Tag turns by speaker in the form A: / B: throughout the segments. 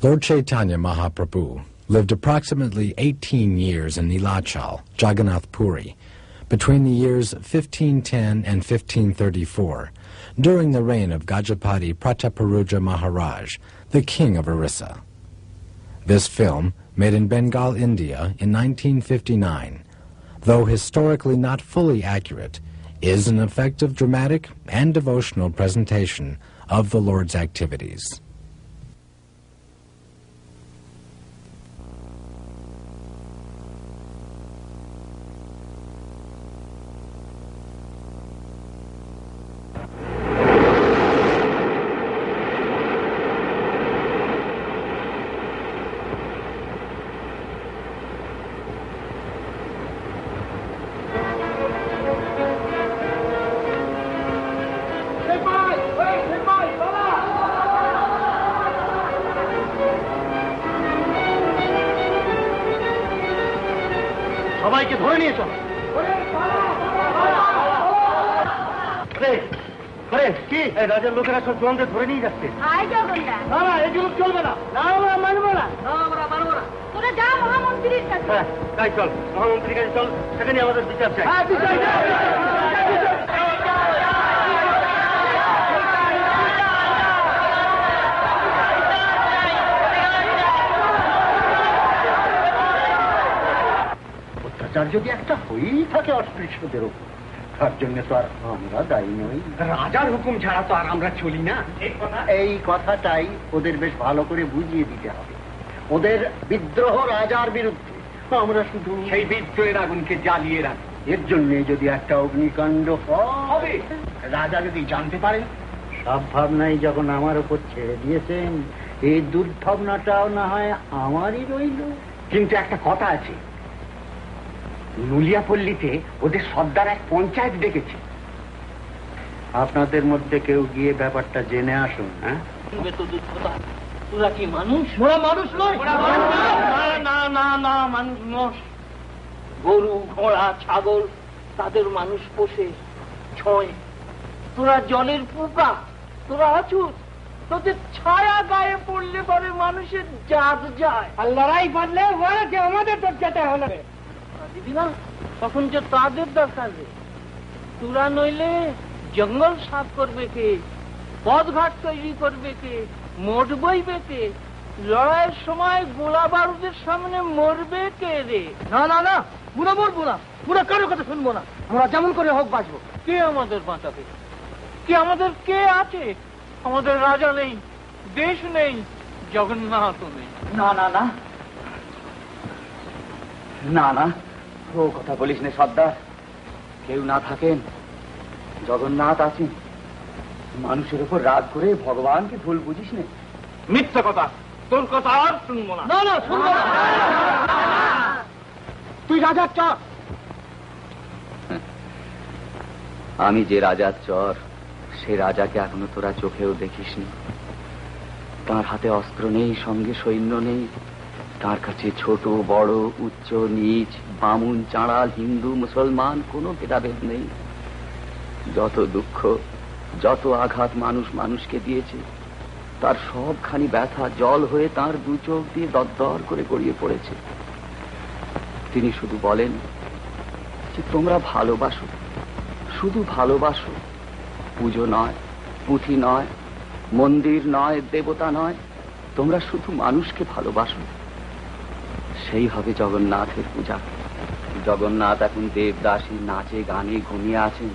A: Lord Chaitanya Mahaprabhu lived approximately 18 years in Nilachal, Jagannath Puri, between the years 1510 and 1534, during the reign of Gajapati Prataparuja Maharaj, the king of Orissa. This film, made in Bengal, India in 1959, though historically not fully accurate, is an effective dramatic and devotional presentation of the Lord's activities.
B: রাজার লোকেরা সব জোয়ানদের ধরে নিয়ে যাচ্ছে। না না, এই জুলুম চলবে না। না আমরা মানব না। না আমরা মানব না। তোরা যা মহামন্ত্রীর কাছে। হ্যাঁ তাই চল, মহামন্ত্রীর কাছে চল, সেখানে আমাদের বিচার চাই। হ্যাঁ বিচার চাই। অত্যাচার যদি একটা হয়েই থাকে অস্পৃশ্যদের উপর, তার জন্য তো আর আমরা দায়ী নই। রাজার হুকুম ছাড়া তো আর আমরা চলি না। এই কথাটাই ওদের বেশ ভালো করে বুঝিয়ে দিতে হবে। ওদের বিদ্রোহ রাজার বিরুদ্ধে, আমরা শুধু সেই বিদ্রোহের আগুনকে জ্বালিয়ে রাখি। এর জন্য যদি একটা অগ্নিকাণ্ড হবে, রাজা যদি জানতে পারেন, সব ভাবনাই যখন আমার উপর ছেড়ে দিয়েছেন, এই দুর্ভাবনাটাও না হয় আমারই রইল। কিন্তু একটা কথা আছে, নুলিয়াপল্লীতে ওদের সর্দার এক পঞ্চায়েত ডেকেছে। আপনাদের মধ্যে কেউ গিয়ে ব্যাপারটা জেনে আসুন। হ্যাঁ তোরা কি মানুষ? ওরা মানুষ নয়। না না না, মানুষ নয়। গরু ঘোড়া ছাগল তাদের মানুষ পোষে, ছয়। তোরা জলের পোকা, তোরা আছুস, তোদের ছায়া গায়ে পড়লে পরে মানুষের জাত যায়। আর লড়াই বাঁধলে ওরা যে আমাদের দরজাতে হলো দিদি না, তখন যে তাদের দরকার। তোরা নইলে জঙ্গল সাফ করবে কে, পথঘাট তৈরি করবে কে, মোট বইবে কে, লড়াইয়ের সময় গোলা বারুদের সামনে মরবে কে রে? না না না, পুরো মরবো না, পুরো কারো কথা শুনবো না। আমরা যেমন করে হোক বাঁচবো। কে আমাদের বাঁচাবে? কে আমাদের কে আছে? আমাদের রাজা নেই, দেশ নেই, জগন্নাথ নেই। না না না না না, ও কথা বলিস না সর্দার। কেউ না থাকেন, জগন্নাথ আছেন। মানুষের উপর রাগ করে ভগবানকে ভুল বুঝিস না। মিথ্যা কথা, তোর কথা আর শুনবো না। না না শুনবো না। তুই রাজার চর। আমি যে রাজার চর, সে রাজাকে এখনো তোরা চোখেও দেখিসনি। তার হাতে অস্ত্র নেই, সঙ্গে সৈন্য নেই। তার কাছে ছোট বড়, উচ্চ নিচ, বামুন চাঁড়াল, হিন্দু মুসলমান কোনো ভেদাভেদ নেই। যত দুঃখ, যত আঘাত মানুষ মানুষকে দিয়েছে, তার সবখানি ব্যথা জল হয়ে তার দু চোখ দিয়ে দরদর করে গড়িয়ে পড়েছে। তিনি শুধু বলেন যে তোমরা ভালোবাসো, শুধু ভালোবাসো। পুজো নয়, পুঁথি নয়, মন্দির নয়, দেবতা নয়, তোমরা শুধু মানুষকে ভালোবাসো। সেই হবে জগন্নাথের পূজা। জগন্নাথ এখন দেবদাসী নাচে গানে ঘুমিয়ে আছেন,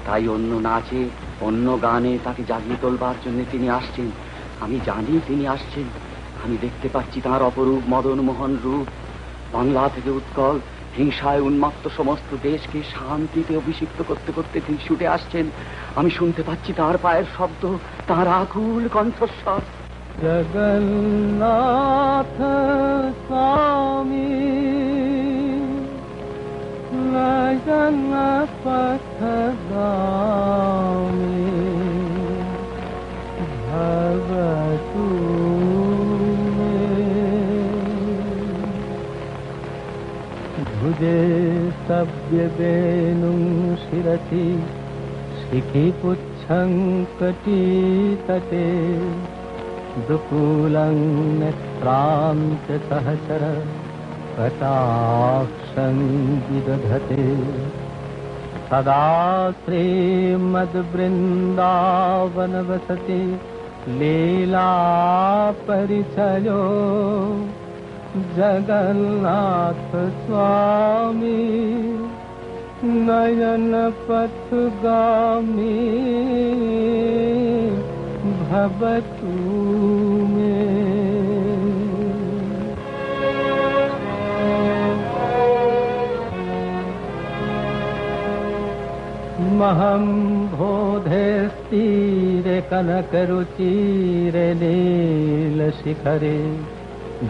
B: তাই অন্য নাচে অন্য গানে তাকে জাগিয়ে তোলবার জন্য তিনি আসছেন। আমি জানি তিনি আসছেন, আমি দেখতে পাচ্ছি তাঁর অপরূপ মদনমোহন রূপ। বাংলা থেকে উৎকল হিংসায় উন্মত্ত সমস্ত দেশকে শান্তিতে অভিষিক্ত করতে করতে তিনি ছুটে আসছেন। আমি শুনতে পাচ্ছি তার পায়ের শব্দ, তাঁর আকুল কণ্ঠস্বর। জগন্নাথ স্বামী নয়ন পথগামী ভবতু মে ভুজে সব্য বেনু শিরসি শিখি পুচ্ছং কটি তটে
C: दुकूलं नेत्रांच सहचर कटाक्षं विदधते सदा श्रीमद्वृन्दावनवसति लीला परिचयो जगन्नाथ स्वामी नयन पथगामी भवतु मे। महं बोधेस्तीरे कनकरुचिरे नीलशिखरे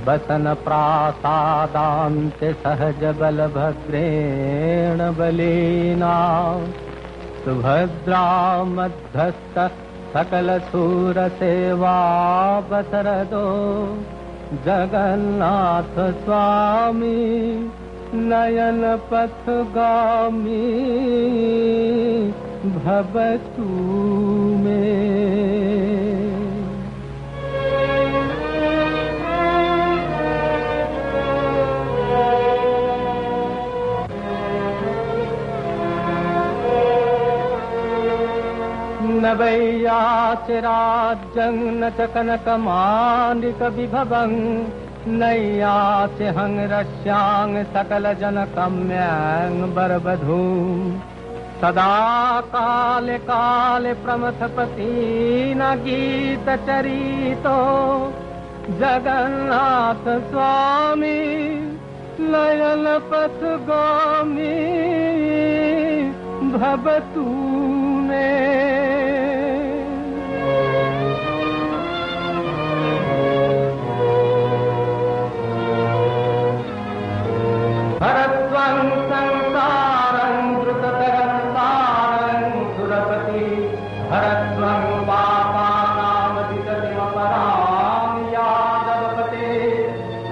C: बसन प्रासादान्ते सहज बलभद्रेण बलीना सुभद्रा मध्यस्थ सकल सूर सेवा बसरदो जगन्नाथ स्वामी नयन पथगामी भवतु मे। न वैयाचिराज्यं न च कनकमालिक विभवं नैयासि हंरस्यां सकल जनकम्यां वरवधूं सदा काले काले प्रमथपति न गीत चरितो जगन्नाथ स्वामी नयन पथगामी भवतु मे। भरत्वं संसारं द्रुततरं सारं सुरपति भरत्वं पापानामधिगतिमपरां यादवपते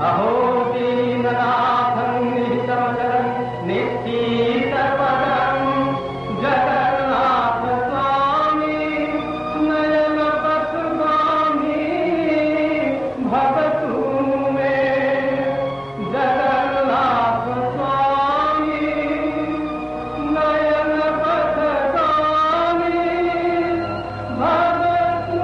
C: अहो दीननाथं निहितमचरं निश्चितपदं जगन्नाथ स्वामी नयन पथगामी भवतु मे। जगन्नाथ स्वामी नयन पथगामी भवतु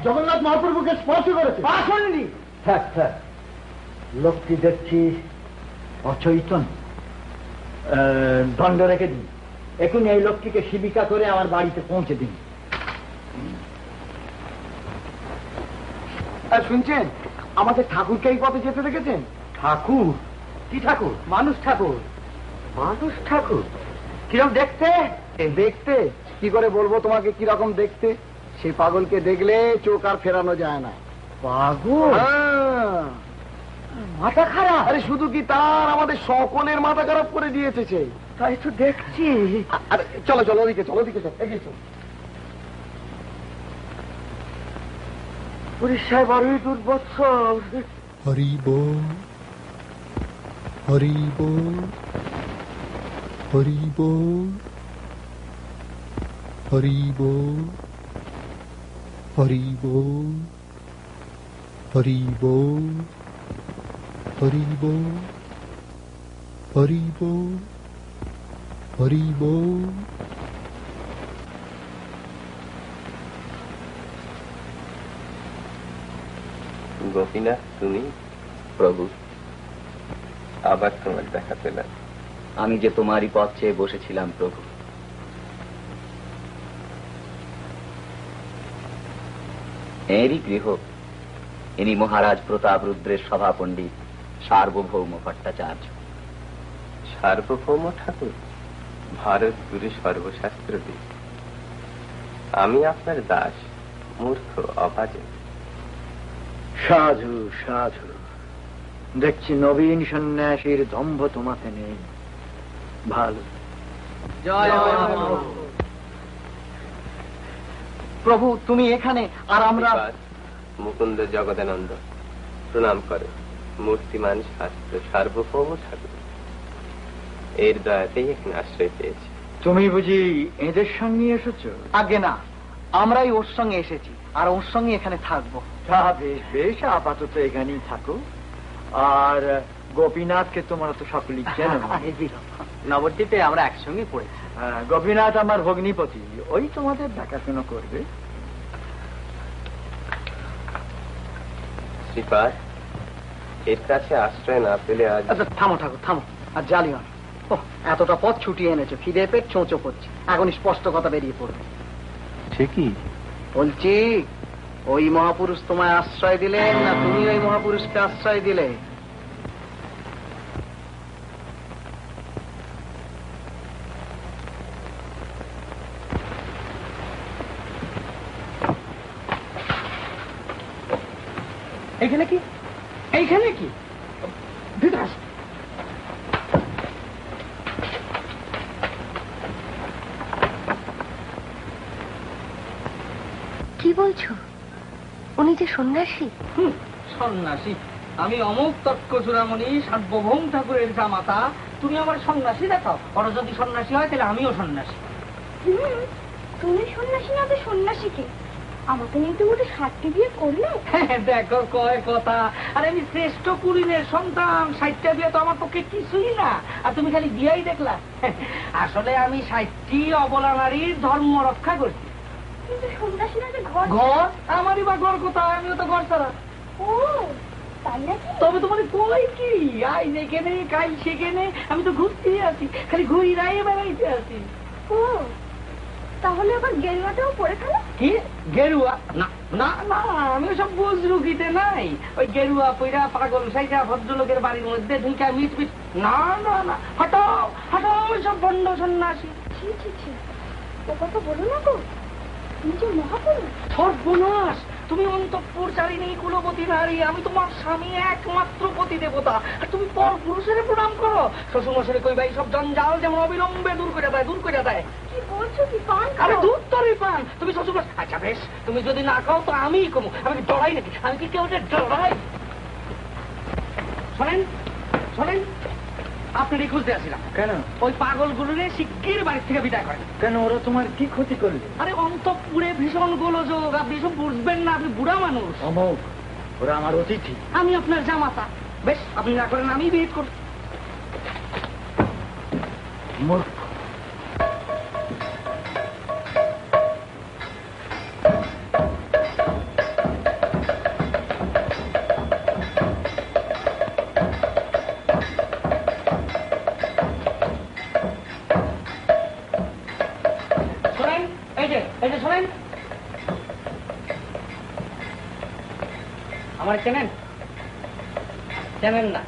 D: জগন্নাথ মহাপ্রভুকে স্পর্শ করেছে। থাক থাক, লোকটি দেখছি অচৈতন্য। দণ্ড রেখে দিন, এখন এই লোকটিকে শিবিকা করে আমার বাড়িতে পৌঁছে দিন। শুনছেন, আমাদের ঠাকুরকে এই পথে যেতে দেখেছেন? ঠাকুর? কি ঠাকুর? মানুষ ঠাকুর। মানুষ ঠাকুর? কিরকম দেখতে? দেখতে কি করে বলবো তোমাকে কিরকম দেখতে? সেই পাগলকে দেখলে চোখ আর ফেরানো যায় না। পাগল? মাথা খারাপ? আরে শুধু কি তার, আমাদের সকলের মাথা খারাপ করে দিয়েছে সে। তাই তো দেখছি। আরে চলো চলো, ওদিকে চলো, ওদিকে চলো, এগিয়ে চলো। উড়িষ্যায় বড়ই দুর্বৎসর।
E: হরি বল, হরি বল, হরি বল, হরি বল, হরি বল, হরি বল, হরি বল, হরি বল, হরি বল।
F: গোপীনাথ, তুমি?
B: প্রভু,
F: আবার তোমার দেখা পেলাম।
B: আমি যে তোমারই পথ চেয়ে বসেছিলাম প্রভু। এরই গৃহ, ইনি মহারাজ প্রতাপ রুদ্রের সভা পণ্ডিত সার্বভৌম ভট্টাচার্য।
F: সার্বভৌম ঠাকুর, ভারত গুরু সর্বশাস্ত্রবিদ। আমি আপনার দাস, মূর্খ, অভাজন।
D: সাধু সাধু, দেখছি নবীন সন্ন্যাসীর দম্ভ তোমাতে নেই। ভালো।
B: জয়
D: প্রভু, তুমি এখানে আর আমরা?
F: মুকুন্দ জগদানন্দ প্রণাম করে। মূর্তিমান শাস্ত্র সার্বভৌম ঠাকুর, এর দয়াতেই এখানে আশ্রয় পেয়েছি।
D: তুমি বুঝি এদের সঙ্গে এসেছো?
G: আগে না, আমরাই ওর সঙ্গে এসেছি আর ওর সঙ্গে এখানে থাকবো।
D: তা বেশ বেশ, আপাতত এখানেই থাকো। আর গোপীনাথকে তোমরা তো সকলেই চেনো।
G: নবদ্বীপে আমরা একসঙ্গে পড়েছি।
D: গোপীনাথ আমার ভগ্নিপতি, ওই তোমাদের দেখাশোনা করবে।
F: শ্রীপাদ, এর কাছে আশ্রয় না পেলে আজ।
G: আচ্ছা থামো ঠাকুর, থামো আর জ্বালিও না। ও, এতটা পথ ছুটিয়ে এনেছো, খিদে পেট চোঁচো করছে, এখন স্পষ্ট কথা বেরিয়ে পড়বে।
F: সে কি?
G: বলছি, ওই মহাপুরুষ তোমায় আশ্রয় দিলেন না তুমি ওই মহাপুরুষকে আশ্রয় দিলে? এইখানে কি? এইখানে কি? ভিতরে আসো।
H: কি বলছো? উনি যে সন্ন্যাসী?
I: সন্ন্যাসী? আমি অমুক তর্ক চূড়ামণি সার্বভৌম ঠাকুরের জামাতা, তুমি আমার সন্ন্যাসী দেখাও। ওরা যদি সন্ন্যাসী হয় তাহলে আমিও সন্ন্যাসী।
H: তুমি সন্ন্যাসী না তো সন্ন্যাসীকে? আমাকে নিয়ে তুমি তো 60টি বিয়ে করলে।
I: দেখো কয় কথা। আর আমি শ্রেষ্ঠ কুলীনের সন্তান, 60টা বিয়ে তো আমার পক্ষে কিছুই না। আর তুমি খালি বিয়েই দেখলা। আসলে আমি 60টি অবলা নারীর ধর্ম রক্ষা করছি।
H: কিন্তু সন্ন্যাসীরা যে ঘর
I: ঘর? আমারই বা ঘর কোথায়? আমিও তো ঘর ছাড়া।
H: ও তাই নাকি?
I: তবে তোমার কই কি? আই যেখানে কাল সেখানে আমি তো ঘুরতেই আছি, খালি ঘুরাই বেড়াইতে আছি।
H: ও তাহলে আবার গেরুয়াটাও পরে ফেলো?
I: কি গেরুয়া? না না না, আমি ওসব বুজরুকিতে নাই। ওই গেরুয়া পইরা পাগল সাইজা ভদ্রলোকের বাড়ির মধ্যে ঢুকা মিট মিট। না না না, হটাও হটাও, ওইসব বন্ড সন্ন্যাসী।
H: ছি ছি ছি, ও কথা বলো না গো, তুমি যে মহাপুরুষ।
I: সর্বনাশ! তুমি অন্তঃপুরচারিণী কুলবতী নারী, আমি তোমার স্বামী একমাত্র পতি দেবতা, আর তুমি পর পুরুষের প্রণাম করো। শ্বশুর মশারে কইবা এইসব জঞ্জাল যেমন অবিলম্বে দূর করে দেয়, দূর করে দেয়।
H: কি বলছো? কি পান?
I: আরে দুধ তরে পান। তুমি শ্বশুর মশাই, আচ্ছা বেশ, তুমি যদি না খাও তো আমিই কমু। আমি কি ডরাই নাকি? আমি কি কেউ ডরাই? শোনেন শোনেন, আপনারই খুঁজতে আসছিলাম।
D: কেন?
I: ওই পাগলগুলোরে শিগগির বাড়ি থেকে বিদায় করেন।
D: কেন, ওরা তোমার কি ক্ষতি করলে?
I: আরে অন্তঃপুরে ভীষণ গোলযোগ, আপনি এসব বুঝবেন না, আপনি বুড়া মানুষ।
D: অমোক, ওরা আমার অতিথি।
I: আমি আপনার জামাতা। বেশ, আপনি না করেন, আমি বিয়ে করব।
D: মূর্খ।
I: শোনেন, এই যে শোনেন, আমার চেনেন? চেনেন না?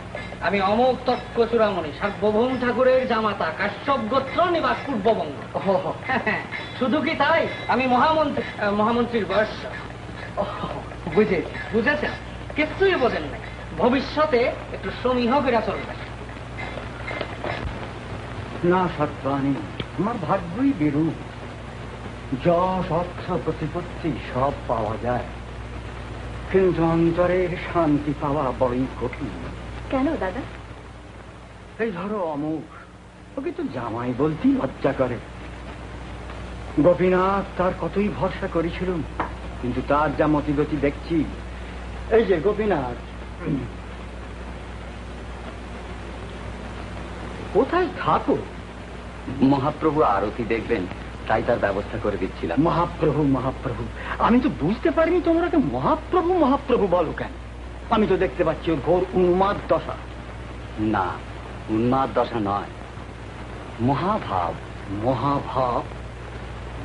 I: আমি অমোক তর্ক চূড়ামণি সার্বভৌম ঠাকুরের জামাতা, কাশ্যপ গোত্র, নিবাস পূর্ববঙ্গ। শুধু কি তাই, আমি মহামন্ত্রীর বয়স।
D: বুঝেছি।
I: বুঝেছেন? কিছুই বোঝেন নাই। ভবিষ্যতে একটু সমীহ করে চলবে।
D: না সত্যানি, আমার ভাগ্যই বিরূপ। যশ, অর্থ, প্রতিপত্তি সব পাওয়া যায়, কিন্তু অন্তরের শান্তি পাওয়া বড়ই কঠিন।
H: কেন দাদা?
D: এই ধরো অমুক, ওকে তো জামাই বলতেই লজ্জা করে। গোপীনাথ তার কতই ভরসা করেছিলুম, কিন্তু তার যা মতিগতি দেখছি। এই যে গোপীনাথ, কোথায় থাকো?
B: মহাপ্রভু আরতি দেখবেন, তাই তার ব্যবস্থা করে দিচ্ছিলাম।
D: মহাপ্রভু মহাপ্রভু, আমি তো বুঝতে পারিনি তোমরা মহাপ্রভু মহাপ্রভু বলো কেন? আমি তো দেখতে পাচ্ছি ওর ঘোর উন্মাদ দশা।
B: না, উন্মাদ দশা নয়, মহাভাব।
D: মহাভাব?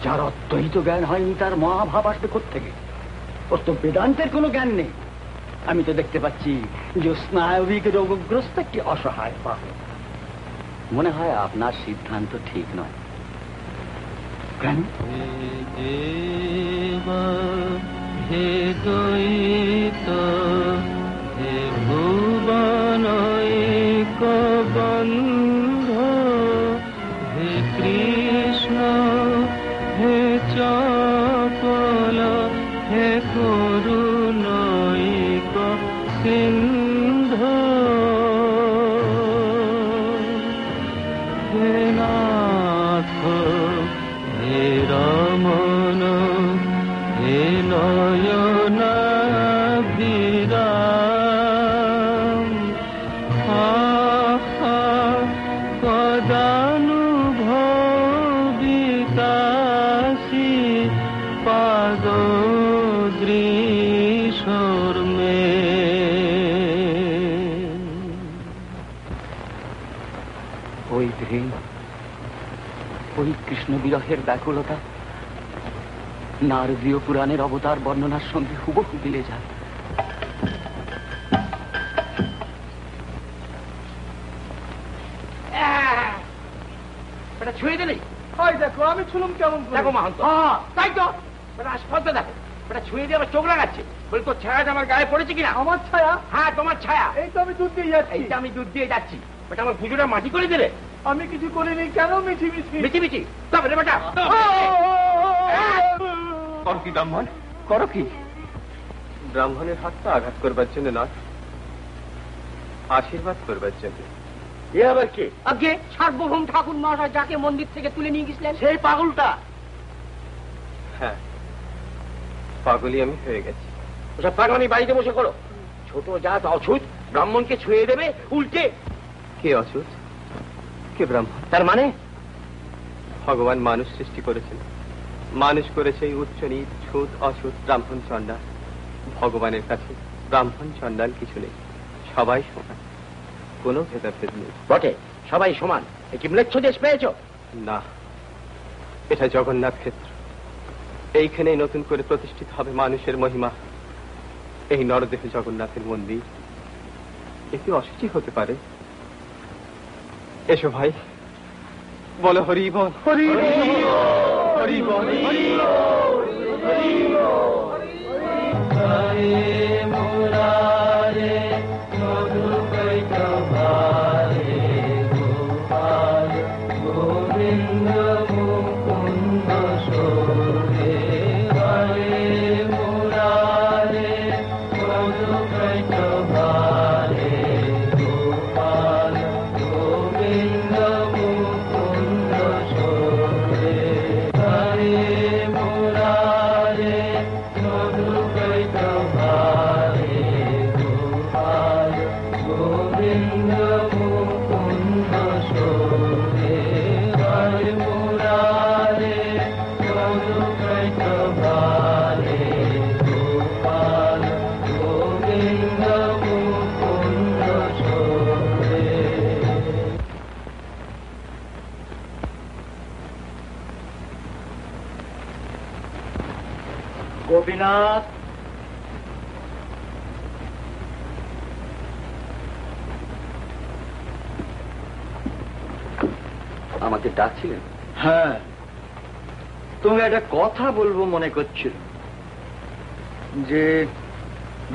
D: যার অদ্বৈত জ্ঞান হয়নি তার মহাভাব আসবে কোত্থেকে? ওর তো বেদান্তের কোনো জ্ঞান নেই। আমি তো দেখতে পাচ্ছি যে স্নায়বিক রোগগ্রস্ত একটি অসহায় পাগল।
B: মনে হয় আপনার সিদ্ধান্ত ঠিক নয়।
D: কেন?
C: হে দ্বৈত, হে ভুবনৈক বন্ধ, হে কৃষ্ণ, হে চপল, হে করুণৈক সিন্ধু।
B: ওই প্রেম, ওই কৃষ্ণ বিরহের ব্যাকুলতা নারদীয় পুরাণের অবতার বর্ণনার সঙ্গে হুবহু মিলে যায়।
J: এটা ছুঁয়ে দিলি?
D: দেখো আমি শুনুম কেমন
J: দেখো মাহান্ত, তাই তো আস্ফালতে দেখো, এটা ছুঁয়ে দিয়ে আমার চোখ লাগাচ্ছে। বলি তোর ছায়াটা আমার গায়ে পড়েছে কিনা?
D: আমার ছায়া?
J: হ্যাঁ তোমার ছায়া।
D: এই তো আমি দুধ দিয়ে যাচ্ছি।
J: এইটা আমি দুধ দিয়ে যাচ্ছি, বেটা আমার পুজোটা মাটি করে দিলে।
D: আমি কিছু করিনি, কেন মিছি মিছি
J: মিছি মিছি? তবে রে বেটা কর কি ব্রাহ্মণ,
B: করো কি?
F: ব্রাহ্মণের হাতটা আঘাত করবার জন্য নয়, আশীর্বাদ করবার জন্য।
J: এ আবার কে?
I: আগে সার্বভৌম ঠাকুর মহাশয় যাকে মন্দির থেকে তুলে নিয়ে গেছিলেন
J: সেই পাগলটা?
F: হ্যাঁ, পাগলই আমি হয়ে গেছি।
J: ওসব পাগলামি বাড়িতে বসে করো। ছোট জাত অছুত ব্রাহ্মণকে ছুঁয়ে দেবে উল্টে।
F: কে অছুত, কে ব্রাহ্মণ?
J: তার মানে
F: ভগবান মানুষ সৃষ্টি করেছেন, মানুষ করেছে উচ্চ নীচ, ছুত অছুত, ব্রাহ্মণ চণ্ডাল। ভগবানের কাছে ব্রাহ্মণ চণ্ডাল কিছু নেই, সবাই সমান, কোনো ভেদাভেদ নেই।
J: বটে, সবাই সমান। এ কি ম্লেচ্ছ দেশ পেয়েছ?
F: না, এটা জগন্নাথ ক্ষেত্র। এইখানেই নতুন করে প্রতিষ্ঠিত হবে মানুষের মহিমা। এই নরদেহে জগন্নাথের মন্দির, এটি অসুচি হতে পারে? এসো ভাই, বলো হরি বল, হরি হরি বল, হরি
D: গোপীনাথ,
B: আমাকে ডাকছিলেন?
D: হ্যাঁ, তুমি একটা কথা বলবো মনে করছিল যে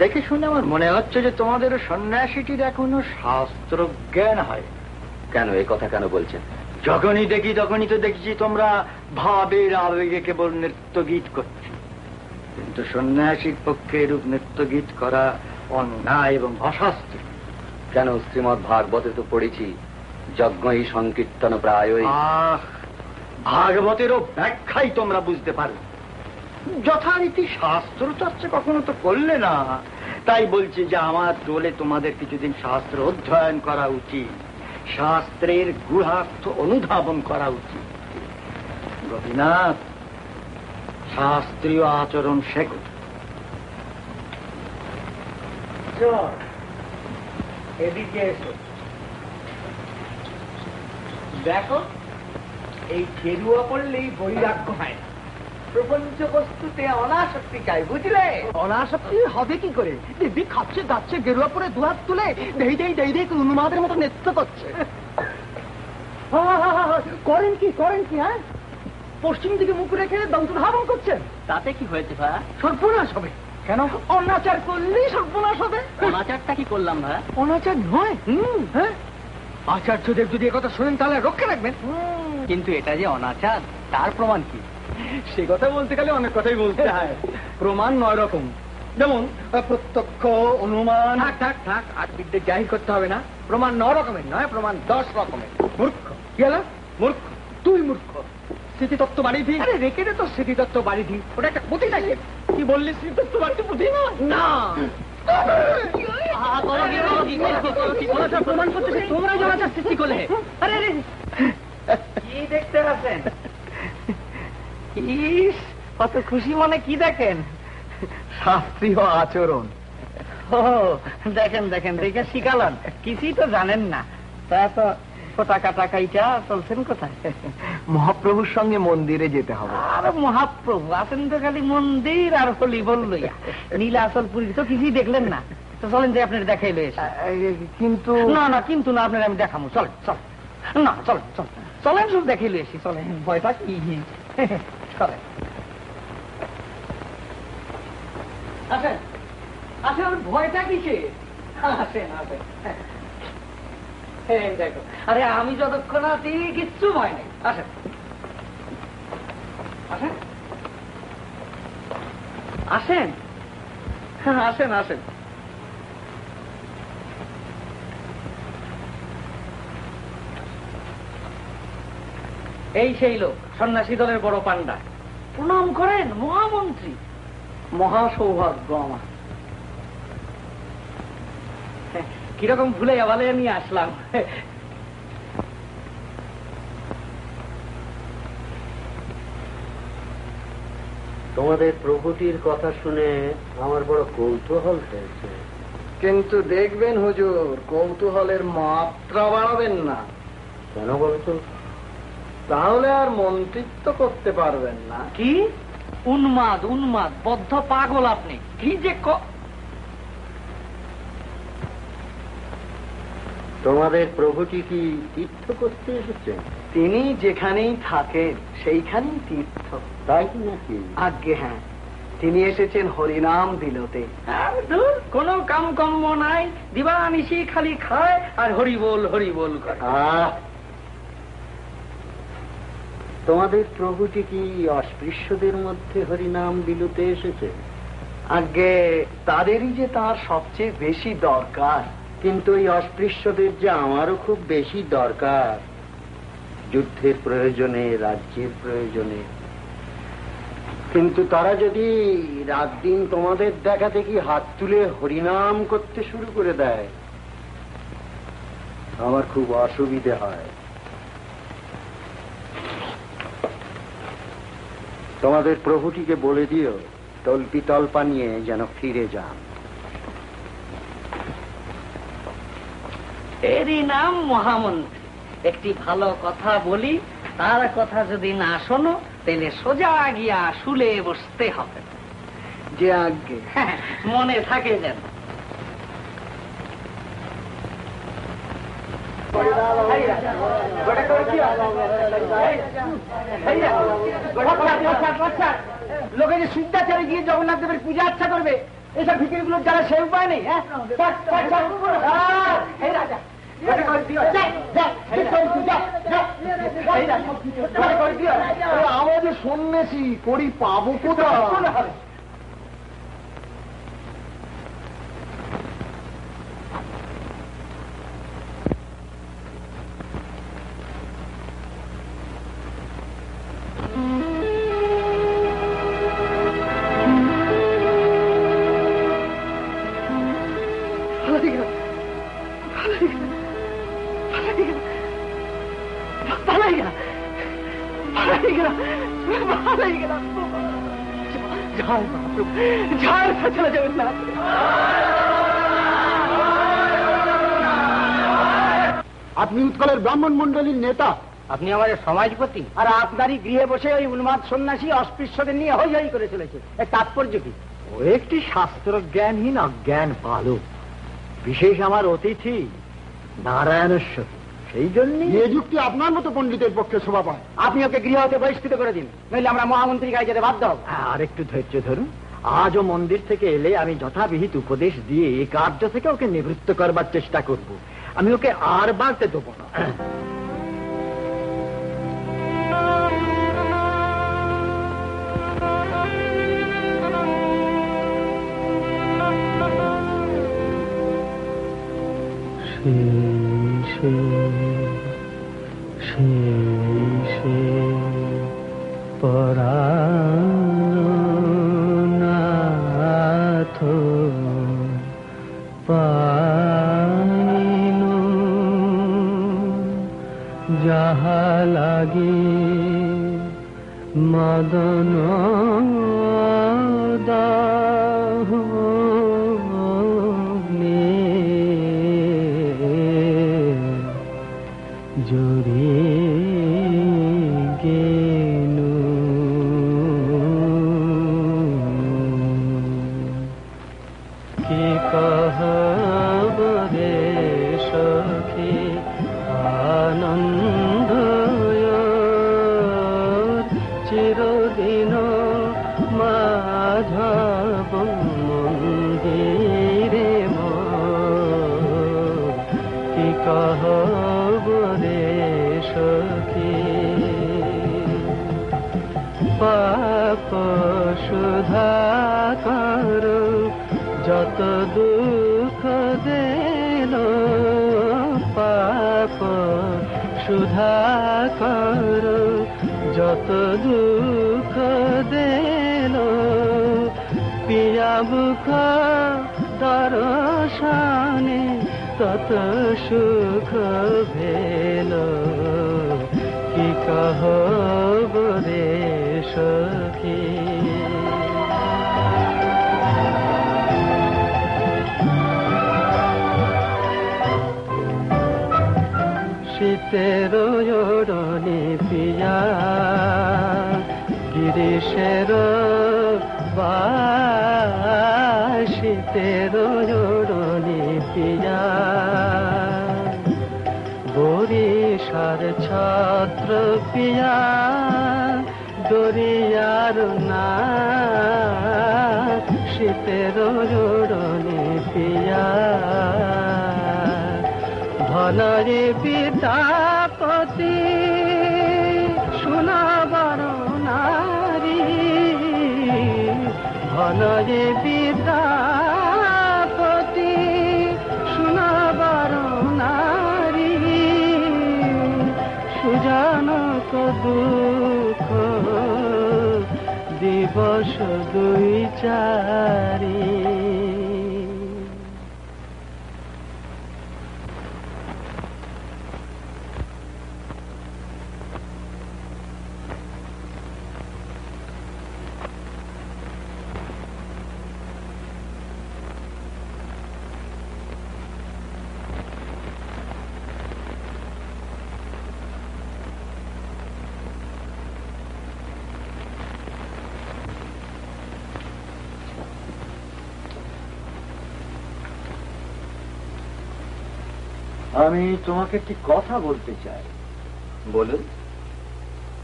D: দেখে শুনে আমার মনে হচ্ছে যে তোমাদের সন্ন্যাসীটির এখনো শাস্ত্র জ্ঞান হয়।
B: কেন এ কথা কেন বলছেন?
D: যখনই দেখি তখনই তো দেখছি তোমরা ভাবের আবেগে কেবল নৃত্য গীত করছো, কিন্তু সন্ন্যাসীর পক্ষে এরূপ নৃত্য গীত করা অন্যায় এবং অশাস্ত্র।
B: কেন? শ্রীমৎ ভাগবতে তো পড়েছি, যজ্ঞই সংকীর্তন প্রায়ই।
D: ভাগবতেরও ব্যাখ্যাই তোমরা বুঝতে পারো, যথারীতি শাস্ত্র চর্চা কখনো তো করলে না। তাই বলছি যে আমার দলে তোমাদের কিছুদিন শাস্ত্র অধ্যয়ন করা উচিত, শাস্ত্রের গূঢ়ার্থ অনুধাবন করা উচিত। গোপীনাথ, শাস্ত্রীয় আচরণ শেখো। এদিকে এসো, দেখো এই গেরুয়া পড়লেই বৈরাগ্য হয় না, প্রপঞ্চ বস্তুতে অনাসক্তি চাই, বুঝলে? অনাসক্তি হবে কি করে? দিদি খাচ্ছে যাচ্ছে গেরুয়া পরে দুহাত তুলে দেই দেই দেই দেই উন্মাদের মতো নৃত্য করছে। করেন কি হ্যাঁ? পশ্চিম দিকে মুখ রেখে দন্তধাবন করছেন। তাতে কি হয়েছে ভাই? সর্বনাশ হবে। কেন? অনাচার করলেই সর্বনাশ হবে।
I: অনাচারটা কি করলাম ভাই?
D: অনাচার নয়। হ্যাঁ, আচার্যদেব যদি একথা শোনেন তাহলে রক্ষা রাখবেন।
I: কিন্তু এটা যে অনাচার, তার প্রমাণ কি?
D: সে কথা বলতে গেলে অনেক কথাই বলতে হয়। প্রমাণ 9 রকম, যেমন প্রত্যক্ষ, অনুমান। থাক আর বিদ্যে জাহির করতে হবে না। প্রমাণ 9 রকমের নয়, প্রমাণ 10 রকমের। মূর্খ কি হলো? মূর্খ তুই মূর্খ। স্মৃতিতত্ত্ব বাড়ি দি। আরে রেখে দে তো স্মৃতিতত্ত্ব বাড়ি দি, ওটা একটা পুঁথি থাকে। কি বললি? স্মৃতিতত্ত্ব বাড়িতে পুঁথি না। প্রমাণ করতে তোমরা জমাচার সৃষ্টি করলে। আরে কি দেখতে পাচ্ছেন? ইস, কত খুশি মনে কি দেখেন? শাস্ত্রীয় আচরণ। ও দেখেন দেখে শিখালেন, কিছুই তো জানেন না। তা তো
I: 500 টাকা কাইটা চলছেন কোথায়?
D: মহাপ্রভুর সঙ্গে মন্দিরে যেতে হবে।
I: আর মহাপ্রভু আছেন তো খালি মন্দির আর হলি বললইয়া, নীলাচলপুরী তো কিছুই দেখলেন না। তো চলেন যে আপনার দেখাই লয়েছে।
D: কিন্তু
I: না কিন্তু না, আপনার আমি দেখাবো। চলেন না, চলেন সব দেখাই লয়েছি। চলেন, ভয়টা কি? চলেন, আসেন আসেন, ভয়টা কিসে? আসেন। দেখো, আরে আমি যতক্ষণ আছি কিচ্ছু ভয় নেই। আসেন আসেন আসেন আসেন। এই সেই লোক, সন্ন্যাসী দলের বড় পান্ডা। প্রণাম করেন মহামন্ত্রী। মহা সৌভাগ্য আমার। কিরকম ভুলে আবালে নিয়ে আসলাম।
K: তোমাদের প্রভুটির কথা শুনে আমার বড় কৌতূহল হয়েছে।
D: কিন্তু দেখবেন হুজুর, কৌতূহলের মাত্রা বাড়াবেন না।
K: কেন বলতো?
D: তাহলে আর মন্ত্রিত্ব করতে পারবেন না।
I: কি উন্মাদ বদ্ধ পাগল আপনি! কি যে
K: তোমাদের প্রভুটি কি তীর্থ করতে এসেছেন?
D: তিনি যেখানেই থাকেন সেইখানেই তীর্থ।
K: তাই নাকি?
D: আজ্ঞে হ্যাঁ, তিনি এসেছেন হরিনাম দিলতে।
I: কোন কাম কর্ম নাই, দিবানিশি খালি খায় আর হরিবোল করে।
K: তোমাদের প্রভুটি কি অস্পৃশ্যদের মধ্যে হরিনাম বিলুতে এসেছে?
D: আজ্ঞে তাদেরই যে তার সবচেয়ে বেশি দরকার।
K: কিন্তু এই অস্পৃশ্যদের যে আমারও খুব বেশি দরকার, যুদ্ধের প্রয়োজনে, রাজ্যের প্রয়োজনে। কিন্তু তারা যদি রাত দিন তোমাদের দেখা দেখি হাত তুলে হরিনাম করতে শুরু করে দেয়, আমার খুব অসুবিধে হয়। তোমাদের প্রভুটিকে বলে দিও তল্পি তল্পা নিয়ে যেন ফিরে যান।
I: এরই নাম মহামন্ত্রী। একটি ভালো কথা বলি, তার কথা যদি না শোনো তাহলে সোজা গিয়া শুলে বসতে হবে।
D: যে আজ্ঞে।
I: মনে থাকে যেন।
D: লোকে যে সিদ্ধাচারে গিয়ে জগন্নাথ দেবের পূজা আচ্ছা করবে, এসব ভিকিরিগুলো যারা সে উপায় নেই। আমরা যে সন্ন্যাসী করি পাবো কোথায়? আপনি উৎকলের ব্রাহ্মণ মন্ডলীর নেতা,
I: আপনি আমাদের সমাজপতি,
D: আর আপনারই গৃহে বসে ওই উন্মাদ সন্ন্যাসী অস্পৃশ্যদের নিয়ে হই হই করে চলেছে। এর তাৎপর্য কি?
K: ও একটি শাস্ত্র জ্ঞানহীন অজ্ঞান বালক। বিশেষ আমার অতিথি নারায়ণেশ্বর, সেই জন্য
D: এই যুক্তি আপনার মতো পণ্ডিতের পক্ষে শোভা পায়। আপনি ওকে গৃহ হতে বহিষ্কৃত করে দিন, নইলে আমরা মহামন্ত্রী গায়ে যেতে বাধ্য হব।
K: আর একটু ধৈর্য ধরুন। আজও মন্দির থেকে এলে আমি যথাবিহিত উপদেশ দিয়ে এই কার্য থেকে ওকে নিবৃত্ত করবার চেষ্টা করব। আমি ওকে আর বাড়তে দেবো না।
C: পরানাথ পাইনু যাহা লাগি মদন জড়িয়ে গেল কি কহব রে সখী আনন্দ চিরদিন মাধব মন্দিরে কি কহব রে সখী পাপ সুধাকর যত দুঃখ দেল পাপ সুধাকর যত দুঃখ দেল পিয়া বুখ দর্শনে তত সুখ ভেল কি কহব রে সখী শীতের ওড়নে পিয়া গিরিশের শীতের ওড়নে পিয়া বরিশার ছত্র পিয়া দরিয়ার না শীতের ওড়নে পিয়া ধনরে বিদ্যাপতি শোনাবার নারী ধনরে বিদ্যাপতি শোনাবার নারী সুজনক দুঃখ দিবস দুই চারি
K: আমি তোমাকে একটি কথা বলতে চাই।
B: বলুন।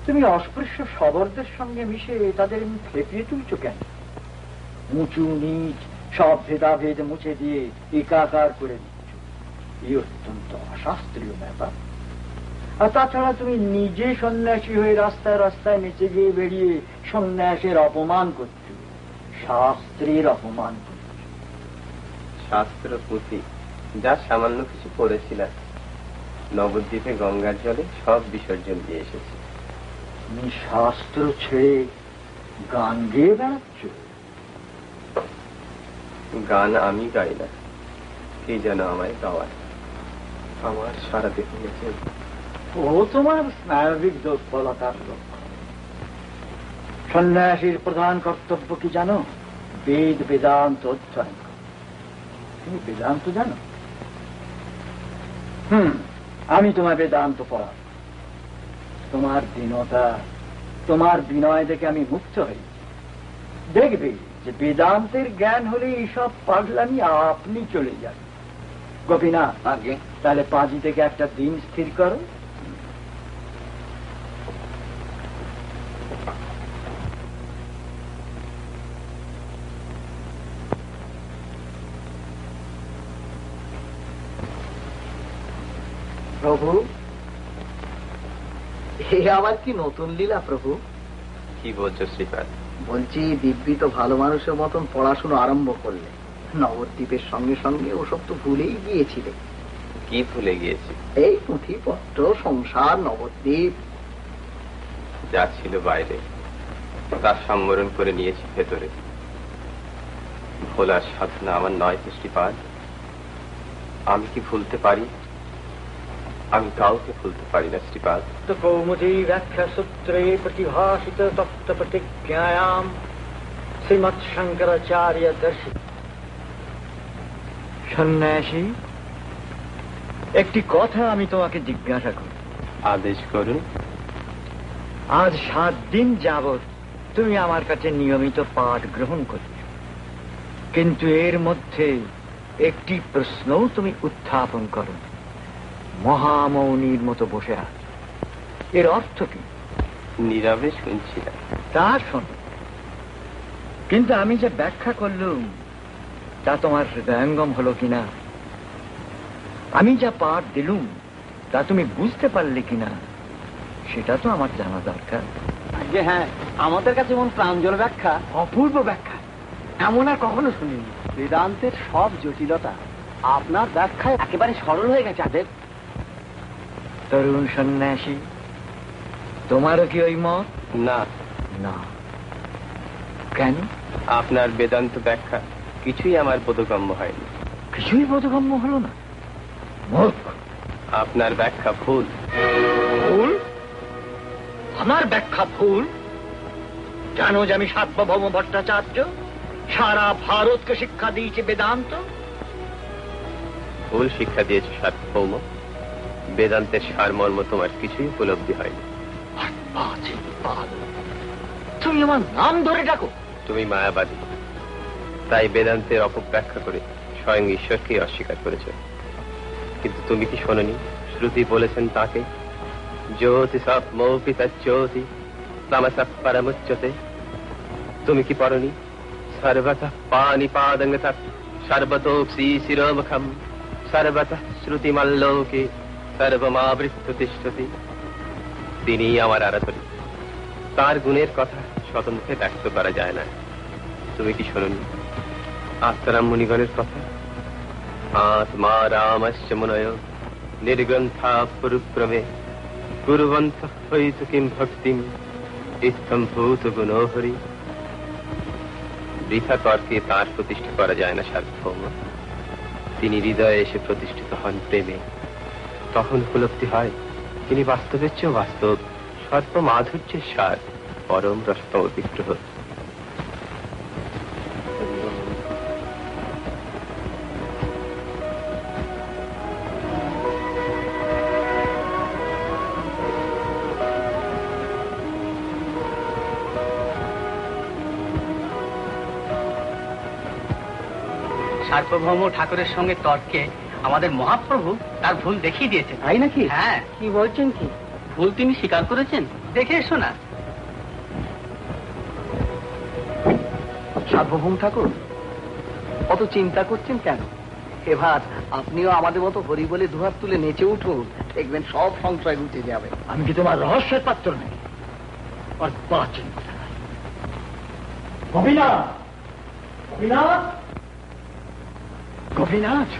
K: তুমি অস্পৃশ্য শবরদের সঙ্গে মিশে তাদের খেপিয়ে তুলছো কেন? উঁচু নিচ সব ভেদাভেদ মুছে দিয়ে একাকার করে দিচ্ছ। এই অত্যন্ত অশাস্ত্রীয় ব্যাপার। আর তাছাড়া তুমি নিজে সন্ন্যাসী হয়ে রাস্তায় রাস্তায় নেচে গিয়ে বেরিয়ে সন্ন্যাসের অপমান করছো, শাস্ত্রের অপমান করছো।
F: শাস্ত্র পুঁথি যা সামান্য কিছু পড়েছিলাম, নবদ্বীপে গঙ্গার জলে সব বিসর্জন দিয়ে এসেছি।
K: তুমি শাস্ত্র ছেড়ে গান গেয়ে বেড়াচ্ছ?
F: গান আমি গাই না, কে যেন আমায় গাওয়ায়। আমার সারা দেহ গেছে।
K: ও তোমার স্নায়বিক দুর্বলতার লক্ষণ। সন্ন্যাসীর প্রধান কর্তব্য কি জানো? বেদ বেদান্ত অধ্যয়ন। তুমি বেদান্ত জানো? আমি তোমার বেদান্ত পড়া। তোমার দীনতা, তোমার বিনয় দেখে আমি মুক্ত হই। দেখবে যে বেদান্তের জ্ঞান হলে এইসব পাগলামি আপনি চলে যাবে। গোপীনাথ, আগে তাহলে পাঁজি থেকে একটা দিন স্থির করো।
G: প্রভু, এ আবার কি নতুন লীলা প্রভু?
F: কি বলছো শ্রীপাদ?
G: বলছি দিব্যি তো ভালো মানুষের মতন পড়াশুনো আরম্ভ করলে, নবদ্বীপের সঙ্গে সঙ্গে ওসব তো ভুলেই গিয়েছিলে।
F: কি ভুলে গিয়েছি?
G: এই পুঁথিপত্র, সংসার, নবদ্বীপ
F: যা ছিল বাইরে তার সম্বরণ করে নিয়েছি ভেতরে। ভোলার সাধনা আমার নয় শ্রীপাদ। আমি কি ভুলতে পারি? আমি কাউকে ভুলতে পারি না শ্রীপাদ।
D: তো কৌমুদী ব্যাখ্যা সূত্রে প্রতিভাসিত তপ্ত প্রতিজ্ঞায়াম শ্রীমৎ শঙ্করাচার্য দর্শিত। সন্ন্যাসী, একটি কথা আমি তোমাকে জিজ্ঞাসা করি।
F: আদেশ করুন।
K: আজ 7 দিন যাবৎ তুমি আমার কাছে নিয়মিত পাঠ গ্রহণ করছ, কিন্তু এর মধ্যে একটি প্রশ্নও তুমি উত্থাপন করো। মহামৌনীর মতো বসে আছ, এর অর্থ কি?
F: নীরবে শুনছিলাম।
K: তা শোনো, কিন্তু আমি যে ব্যাখ্যা করলুম তা তোমার হৃদয়ঙ্গম হলো কিনা, আমি যা পাঠ দিলুম তা তুমি বুঝতে পারলে কিনা, সেটা তো আমার জানা দরকার।
G: যে হ্যাঁ, আমাদের কাছে এমন প্রাঞ্জল ব্যাখ্যা, অপূর্ব ব্যাখ্যা এমন আর কখনো শুনিনি। বেদান্তের সব জটিলতা আপনার ব্যাখ্যায় একেবারে সরল হয়ে গেছে। আদের
K: তরুণ সন্ন্যাসী, তোমারও কি ওই মত?
F: না।
K: না কেন?
F: আপনার বেদান্ত ব্যাখ্যা কিছুই আমার বোধগম্য হয়নি।
K: কিছুই বোধগম্য হলো না? মূর্খ!
F: আপনার ব্যাখ্যা ভুল।
K: ভুল? আমার ব্যাখ্যা ভুল? জানো যে আমি সার্বভৌম ভট্টাচার্য সারা ভারতকে শিক্ষা দিয়েছি বেদান্ত।
F: ভুল শিক্ষা দিয়েছে সার্বভৌম। বেদান্তের সারমর্ম তোমার কিছুই উপলব্ধি হয়নি।
K: তুমি আমার নাম ধরে ডাকো।
F: তুমি মায়াবাদী, তাই বেদান্তের অপব্যাখ্যা করে স্বয়ং ঈশ্বরকে অস্বীকার করেছ। কিন্তু তুমি কি শোনোনি শ্রুতি বলেছেন তাকে, জ্যোতি সব মৌপিতা জ্যোতি তামসা পরমুচ্যতে। তুমি কি পড়নি, সর্বতঃ পানিপাদঙ্গতঃ সর্বতোপি শিরোমুখম সর্বতঃ শ্রুতিমল্লোকে সর্বমাবৃত্য তিষ্ঠতি। তিনি আমার আরাধনী, তার গুণের কথা শতমুখে ব্যক্ত করা যায় না। তুমি কি শোনোনি আত্মারাম মুনিগণের কথা, আত্মা রামস্য মুনয় নির্গ্রন্থা পুরুক্রমে কুর্বন্ত হইতু কিম ভক্তিম ইত্থম ভূত গুণোহরি। বৃথা তর্কে তার প্রতিষ্ঠা করা যায় না সার্বভৌম। তিনি হৃদয়ে এসে প্রতিষ্ঠিত হন প্রেমে, তখন উপলব্ধি হয় তিনি বাস্তবের চেয়েও বাস্তব, সর্ব মাধুর্যের সার, পরম রসতম বিগ্রহ।
I: সার্বভৌম ঠাকুরের সঙ্গে তর্কে আমাদের মহাপ্রভু তার ভুল দেখিয়ে দিয়েছেন।
G: তাই নাকি?
I: হ্যাঁ।
G: কি বলছেন কি?
I: ভুল তিনি স্বীকার করেছেন। দেখে এসো না।
G: সার্বভৌম ঠাকুর অত চিন্তা করছেন কেন? এবার আপনিও আমাদের মতো হরি বলে দুহাত তুলে নেচে উঠুন, দেখবেন সব সংশয় গুটে যাবে।
K: আমি কি তোমার রহস্যের পাত্র নেই? আর বাঁচেন গোপীনাথ! গোপীনাথ! গোপীনাথ,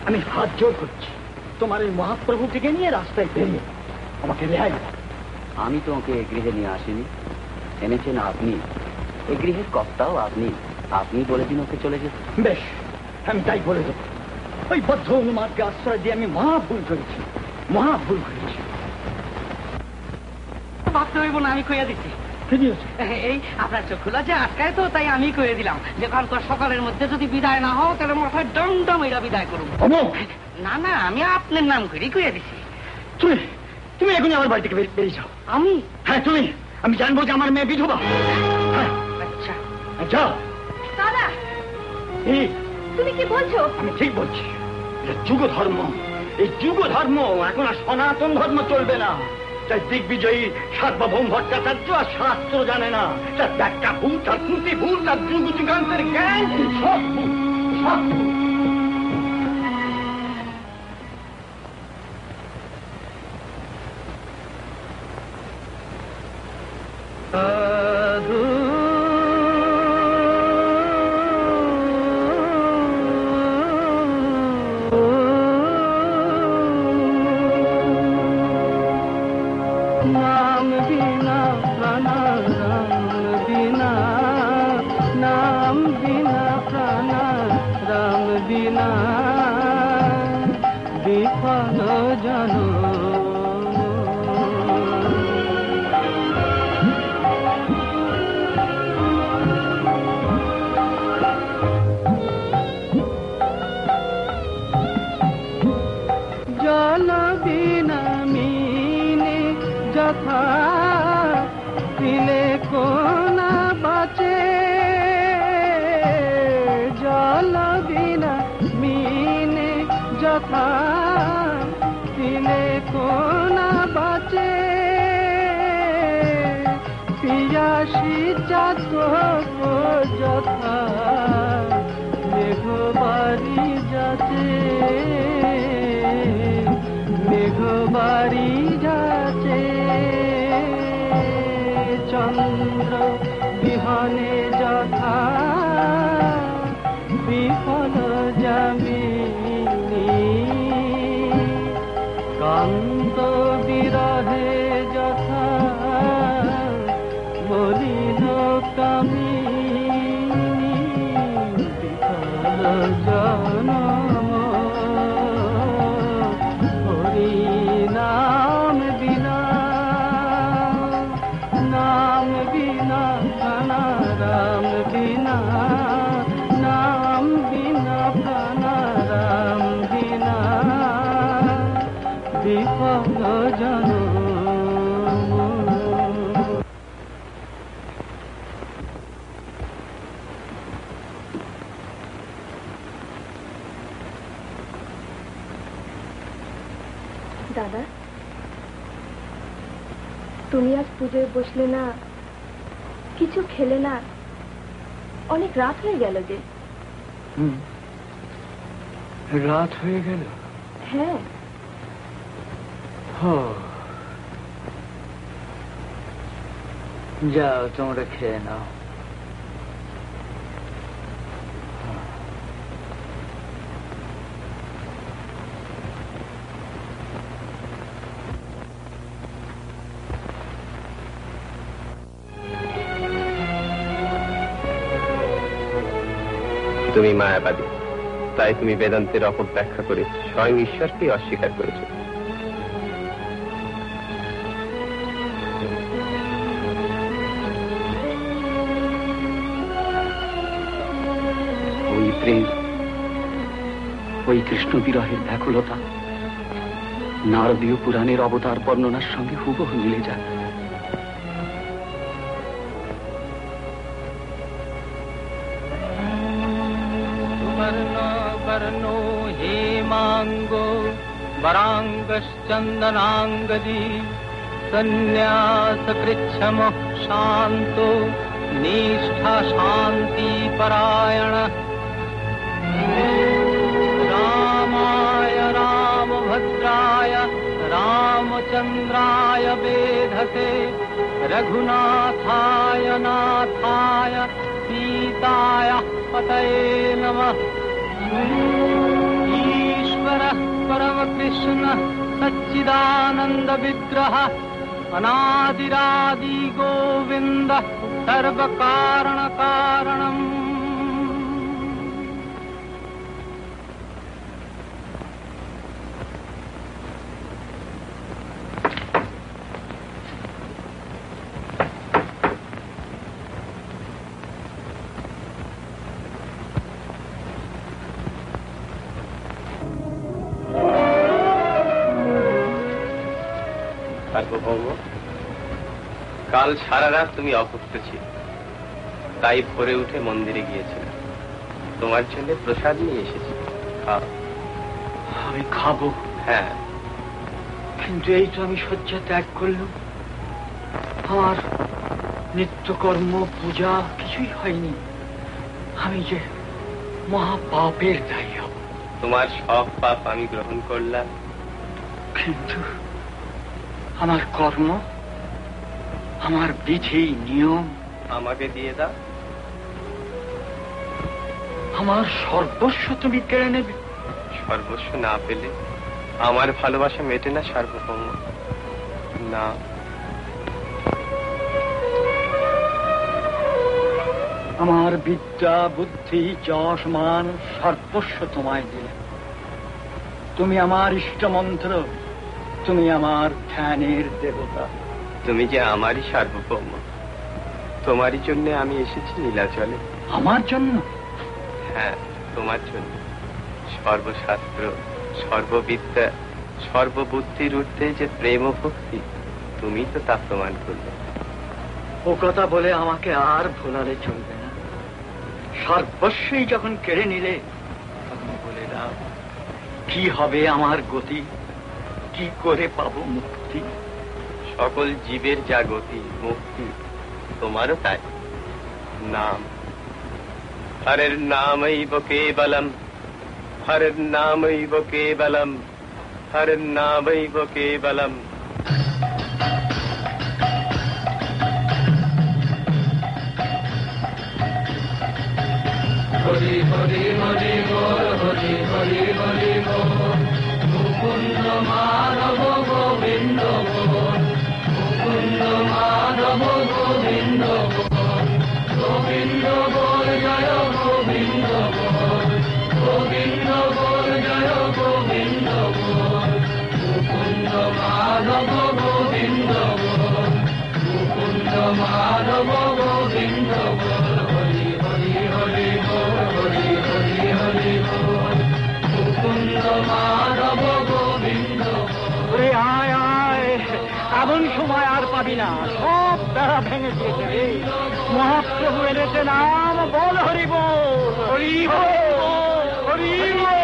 K: আমি হাত জোর করছি, তোমার এই মহাপ্রভুটিকে নিয়ে রাস্তায় বেরিয়ে আমাকে রেহাই দাও।
B: আমি তোমাকে এ গৃহে নিয়ে আসিনি, এনেছেন আপনি। এ গৃহের কর্তাও আপনি। আপনি বলে দিন ওকে চলে যেতে।
K: বেশ, আমি তাই বলে দেবো। ওই বদ্ধ অনুমাদকে আশ্রয় দিয়ে আমি মহা ভুল করেছি, মহা ভুল করেছি।
I: ভাবতে হইব না, আমি কইয়া দিচ্ছি। এই আপনার চোখ খোলা যে আটকায়, তো তাই আমি কয়ে দিলাম যে কালকে সকালের মধ্যে যদি বিদায় না হও তাহলে মাথায় দণ্ড মেয়েরা বিদায় করুন। না না, আমি আপনার নাম করেই কয়ে দিছি।
K: তুমি এখনই আমার বাড়ি থেকে বেরিয়ে যাও।
I: আমি?
K: হ্যাঁ তুমি। আমি জানবো যে আমার মেয়ে বিধবা।
H: আচ্ছা
K: যাও।
H: দাদা, তুমি কি বলছো?
K: আমি ঠিক বলছি। যুগ ধর্ম, এই যুগ ধর্ম এখন আর সনাতন ধর্ম চলবে না। তাই দিগ্বিজয়ী সার্বভৌম ভট্টাচার্য আর শাস্ত্র জানে না, তার ব্যাখ্যা ভুল, তার শ্রুতি ভুল, তার যুগ যুগান্তের জ্ঞান সব ভুল, সব ভুল।
C: नाम बिना प्राण राम बिना, नाम बिना प्राण राम बिना, विफल जनो जल बिना मीने যথা দিলে কোনা বাঁচে জল বিনা মিনে যথা দিলে কোনা বাঁচে পিয়াসী জাত যথা মেঘবাড়ি যাচ্ছে মেঘবাড়ি যাচ্ছে চন্দ্র বিহনে যথা বিফল যামিনী কান্ত বিরহে যথা মলিন কামিনী বিফল জনম হরি নাম বিনা নাম বিনা প্রাণা রাম বিনা নাম বিনা প্রাণা রাম বিনা বিফল জনম।
H: দাদা, তুমি আজ পুজোয় বসলে না, কিছু খেলে না, অনেক রাত হয়ে গেল যে।
D: রাত হয়ে গেল?
H: হ্যাঁ।
D: যাও তোমরা খেয়ে নাও।
F: তুমি মায়াবাদী, তাই তুমি বেদান্তের অপব্যাখ্যা করে স্বয়ং ঈশ্বরকে অস্বীকার করেছ।
B: ওই প্রেম, ওই কৃষ্ণ বিরহের ব্যাকুলতা নারদীয় পুরাণের অবতার বর্ণনার সঙ্গে হুবহু মিলে যায়।
C: वर्णो हेमांगो वरांगश्चंदनांगदी संन्यासकृच्छम शांतो निष्ठा शांति परायण रामाय रामभद्राय रामचंद्राय वेधसे रघुनाथाय नाथाय सीताय पतये नमः। ईश्वर परम कृष्ण सच्चिदानंद विग्रह अनादिरादि गोविंद सर्व कारण कारणम।
F: কাল সারা রাত তুমি অভুক্ত ছিল, তাই ভোরে উঠে মন্দিরে গিয়েছিলে। তোমার জন্য প্রসাদ নিয়ে এসেছি, খাও।
D: আমি খাবো?
F: হ্যাঁ।
D: কিন্তু এই তো আমি শয্যা ত্যাগ করলাম, আমার নিত্যকর্ম পূজা কিছুই হয়নি, আমি যে মহাপাপের দায়ী হব।
F: তোমার সব পাপ আমি গ্রহণ করলাম,
D: কিন্তু আমার কর্ম, আমার বিধি নিয়ম
F: আমাকে দিয়ে দাও।
D: আমার সর্বস্ব তুমি কেড়ে নেবে?
F: সর্বস্ব না পেলে আমার ভালোবাসা মেটে না সার্বভৌম। না,
D: আমার বিদ্যা বুদ্ধি যশ মান সর্বস্ব তোমায় দিলে। তুমি আমার ইষ্টমন্ত্র, তুমি আমার ধ্যানের দেবতা।
F: তুমি যে আমারই সার্বভৌম, তোমারই জন্য আমি এসেছি নীলাচলে।
D: আমার জন্য?
F: হ্যাঁ, তোমার জন্য। সর্বশাস্ত্র, সর্ববিদ্যা, সর্ববুদ্ধির ঊর্ধ্বে যে প্রেম ও ভক্তি, তুমি তো তা প্রমাণ করবে।
G: ও কথা বলে আমাকে আর ভোলালে চলবে না। সর্বস্বই যখন কেড়ে নিলে তখন বলে দাও কি হবে আমার গতি, কি করে পাবো মুক্তি।
F: সকল জীবের যা গতি মুক্তি, তোমারও তাই। নাম, হরের নামৈব কেবলম, হরের নামৈব কেবলম, হরের নামৈব কেবলম।
C: হরি হরি হরি বল, হরি হরি হরি বল, মুকুন্দ মাধব গোবিন্দ বল, মুকুন্দ মাধব গোবিন্দ বল, গোবিন্দ বল জয় গোবিন্দ বল, গোবিন্দ বল জয় গোবিন্দ বল, মুকুন্দ মাধব গোবিন্দ বল, মুকুন্দ মাধব গোবিন্দ বল। হরি হরি হরি বল, হরি হরি হরি বল, মুকুন্দ মাধব গোবিন্দ বল।
G: আয় আয়, এমন সময় আর পাবি না, সব তারা ভেঙে দিয়েছে রে। মহাপ্রভু এনেছে নাম, বল হরি বল, হরি বল, হরি বল,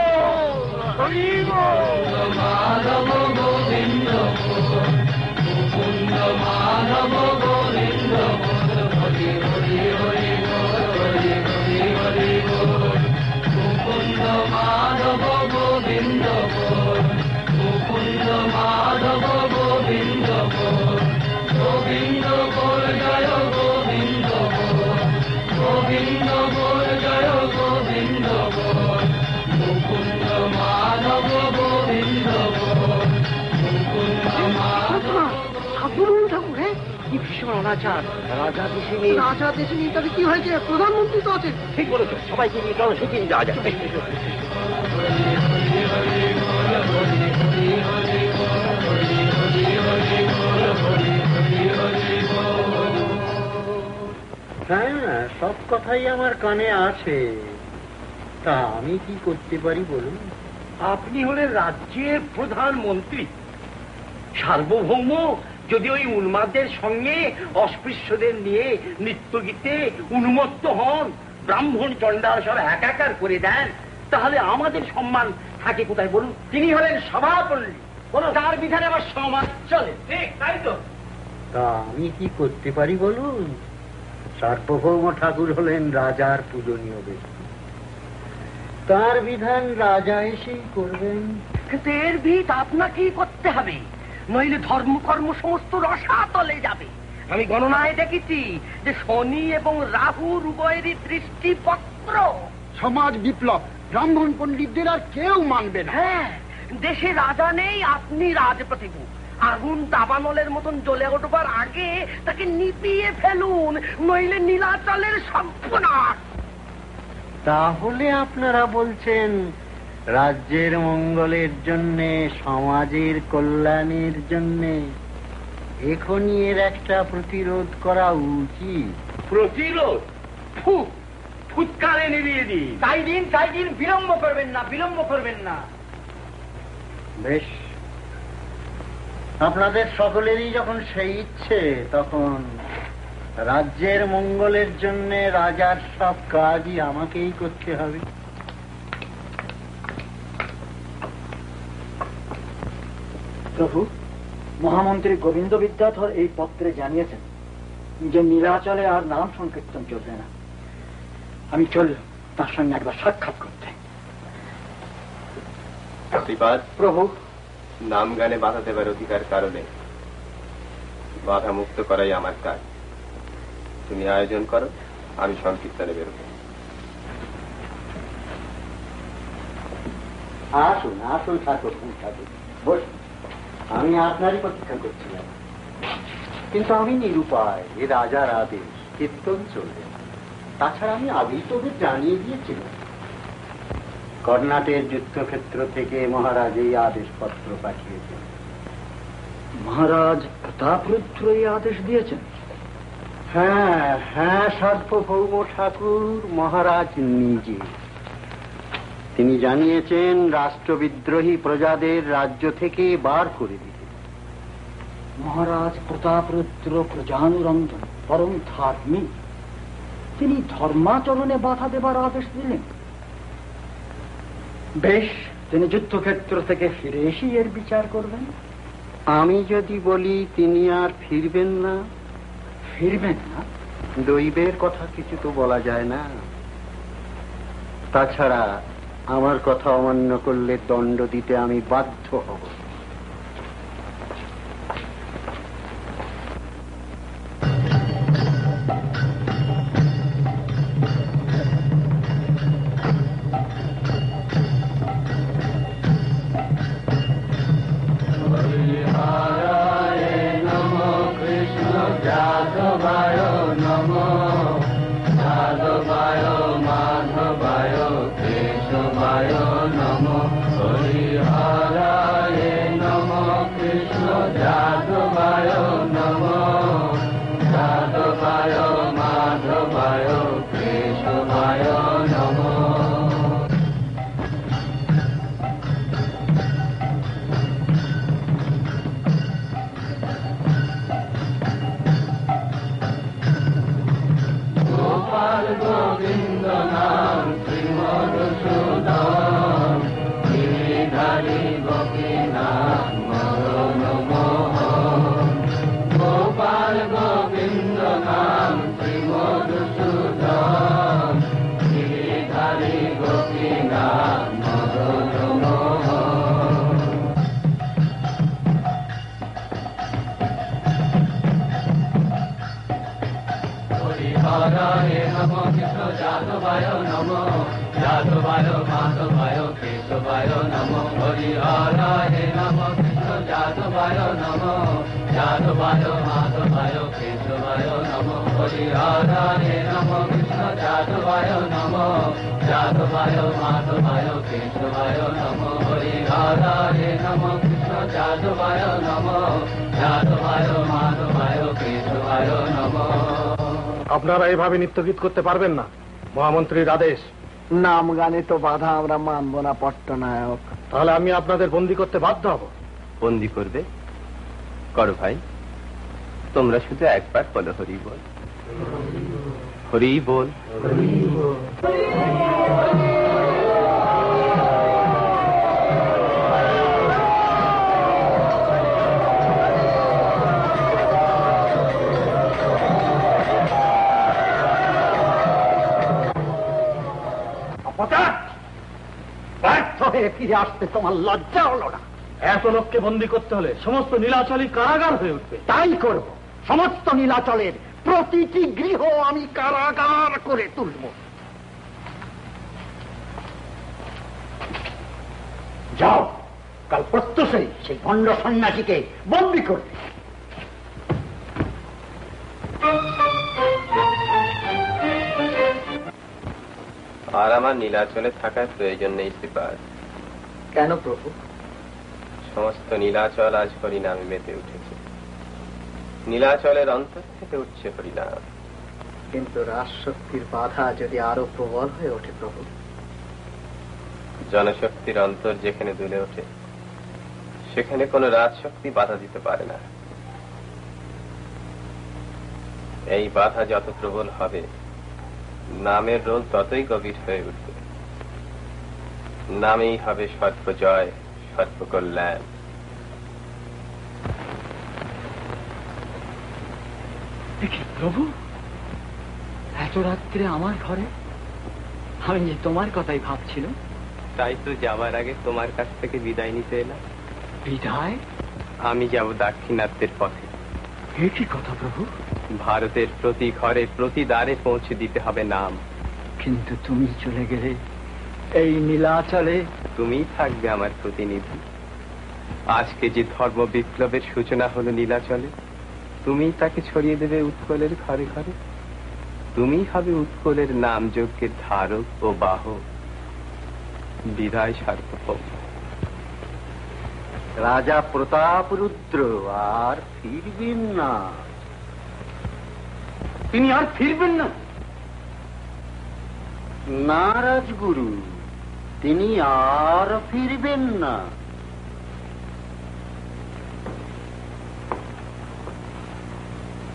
G: হরি বল।
C: মাধব গোবিন্দ বল, মুকুন্দ মাধব গোবিন্দ বল। হরি হরি হরি বল, হরি হরি হরি বল, মুকুন্দ মাধব গোবিন্দ বল, মুকুন্দ মাধব গোবিন্দ বল, গোবিন্দ বল জয় গোবিন্দ বল, গোবিন্দ বল জয় গোবিন্দ বল, মুকুন্দ মাধব গোবিন্দ বল, মুকুন্দ মাধব।
G: ঠাকুর ঠাকুর, হ্যাঁ কি ভীষণ অনাচার। রাজা দেশে নেই, রাজা দেশে নেই, তবে কি হয়েছে? প্রধানমন্ত্রী তো আছে। ঠিক বলেছো, সবাইকে নিয়ে চলো সেদিন যাওয়া যাবে।
K: হ্যাঁ, সব কথাই আমার কানে আছে, তা আমি কি করতে পারি বলুন?
J: আপনি হলেন রাজ্যের প্রধানমন্ত্রী, সার্বভৌম। যদি ওই উন্মাদদের সঙ্গে অস্পৃশ্যদের নিয়ে নৃত্য গীতে উন্মত্ত হন, ব্রাহ্মণ চণ্ডাল সব একাকার করে দেন, তাহলে আমাদের সম্মান থাকে কোথায় বলুন? তিনি হলেন সভাপতি, তার বিধানে আমার সমাজ চলে। ঠিক তাই তো?
K: তা আমি কি করতে পারি বলুন? সার্বভৌম ঠাকুর হলেন রাজার পূজনীয় ব্যক্তি, তার বিধান রাজা এসেই করবেন।
J: কিন্তু এর ভিত আপনাকেই করতে হবে, নইলে ধর্মকর্ম সমস্ত রসাতলে যাবে। আমি গণনায় দেখেছি যে শনি এবং রাহুর উভয়েরই দৃষ্টিপত্র।
G: সমাজ বিপ্লব, ব্রাহ্মণ পণ্ডিতদের আর কেউ মানবে না।
J: হ্যাঁ, দেশে রাজা নেই, আপনি রাজপ্রতিভু। আগুন দাবানলের মতন জ্বলে উঠবার আগে তাকে নিপিয়ে ফেলুন, নইলে নীলাচলের সর্বনাশ।
K: তাহলে আপনারা বলছেন রাজ্যের মঙ্গলের জন্যে, সমাজের কল্যাণের জন্যে এখনই এর একটা প্রতিরোধ করা উচিত।
J: প্রতিরোধ? ফুৎকারে নিভিয়ে দিন। তাই দিন, বিলম্ব করবেন না, বিলম্ব করবেন না।
K: বেশ, আপনাদের সকলেরই যখন সেই ইচ্ছে, তখন রাজ্যের মঙ্গলের জন্যে রাজার সব কাজই আমাকেই করতে হবে।
G: প্রভু, মহামন্ত্রী গোবিন্দ বিদ্যাধর এই পত্রে জানিয়েছেন যে নীলাচলে আর নাম সংকীর্তন চলবে না। আমি চললাম তার সঙ্গে একবার সাক্ষাৎ করতে।
F: প্রভু, নাম গানে বাধা দেবার অধিকার কারণে বাধা মুক্ত করাই আমার কাজ। তুমি আয়োজন করো, আমি সংকীর্তনে বেরোব।
K: আসুন আসুন ঠাকুর, বসুন। আমি আপনারই প্রতীক্ষা করছিলাম, কিন্তু আমি নিরুপায়। এ রাজার আদেশ, কীর্তন চলবে। তাছাড়া আমি আগেই তো ওদের জানিয়ে দিয়েছিলাম। কর্ণাটের যুদ্ধক্ষেত্র থেকে মহারাজ এই আদেশপত্র পাঠিয়েছেন।
G: মহারাজ প্রতাপরুদ্র এই আদেশ দিয়েছেন?
K: হ্যাঁ হ্যাঁ, সার্বভৌম ঠাকুর মহারাজ নিজে। তিনি জানিয়েছেন রাষ্ট্রবিদ্রোহী প্রজাদের রাজ্য থেকে বার করে দিতে।
G: মহারাজ প্রতাপরুদ্র প্রজানুরঞ্জন পরম ধার্মিক, তিনি ধর্মাচরণে বাধা দেবার আদেশ দিলেন। বেশ, তিনি যুদ্ধক্ষেত্র থেকে ফিরে এসে এর বিচার করবেন।
K: আমি যদি বলি তিনি আর ফিরবেন না?
G: ফিরবেন না?
K: দৈবের কথা কিছু তো বলা যায় না। তাছাড়া আমার কথা অমান্য করলে দণ্ড দিতে আমি বাধ্য হব।
D: আপনারা এইভাবে নৃত্যগীত করতে পারবেন না, মহামন্ত্রীর আদেশ।
G: নাম গানে তো বাধা আমরা মানব না পট্টনায়ক।
D: তাহলে আমি আপনাদের বন্দী করতে বাধ্য হব।
F: বন্দি করবে? করো ভাই, তোমরা শুধু একবার বলো হরি বল, হরি বল।
G: ফিরে আসতে তোমার লজ্জা হলো না?
D: এত লোককে বন্দী করতে হলে সমস্ত নীলাচলই কারাগার হয়ে উঠবে।
G: তাই করব, সমস্ত নীলাচলের প্রতিটি গৃহ আমি কারাগার করে তুলব। যাও, কাল প্রত্যুষেই সেই ভণ্ড সন্ন্যাসীকে বন্দী করবে।
F: আর আমার নীলাচলে থাকার প্রয়োজন নেই শ্রীপাদ।
G: কেন প্রভু?
F: সমস্ত নীলাচল আজ হরিনামে মেতে উঠেছে। নীলাচলের অন্তর থেকে উঠছে হরিনাম।
G: কিন্তু রাজশক্তির বাধা যদি আরো প্রবল হয়ে ওঠে প্রভু?
F: জনশক্তির অন্তর যেখানে দুলে ওঠে সেখানে কোন রাজশক্তি বাধা দিতে পারে না। এই বাধা যত প্রবল হবে নামের রোল ততই গভীর হয়ে উঠবে। নামেই হবে সর্বজয়, সর্বকল্যাণ।
G: প্রভু, এত রাত্রে আমার ঘরে? আমি যে তোমার কথাই ভাবছিলাম।
F: তাই তো যাওয়ার আগে তোমার কাছ থেকে বিদায় নিতে এলাম।
G: বিদায়?
F: আমি যাব দাক্ষিণাত্যের পথে।
G: এ কি কথা প্রভু?
F: ভারতের প্রতি ঘরে প্রতি দ্বারে পৌঁছে দিতে হবে নাম।
G: কিন্তু তুমি চলে গেলে এই নীলাচলে
F: তুমি থাকবে আমার প্রতিনিধি। আজকে যে ধর্ম বিপ্লবের সূচনা হলো নীলাচলে, তুমি তাকে ছড়িয়ে দেবে উৎকলের ঘরে ঘরে। তুমি হবে উৎকলের নাম যজ্ঞের ধারক ও বাহক। বিদায় সার্বভৌম।
K: রাজা প্রতাপরুদ্র আর ফিরবেন না।
G: তিনি আর ফিরবেন না?
K: না রাজগুরু, তিনি আর ফিরবেন না।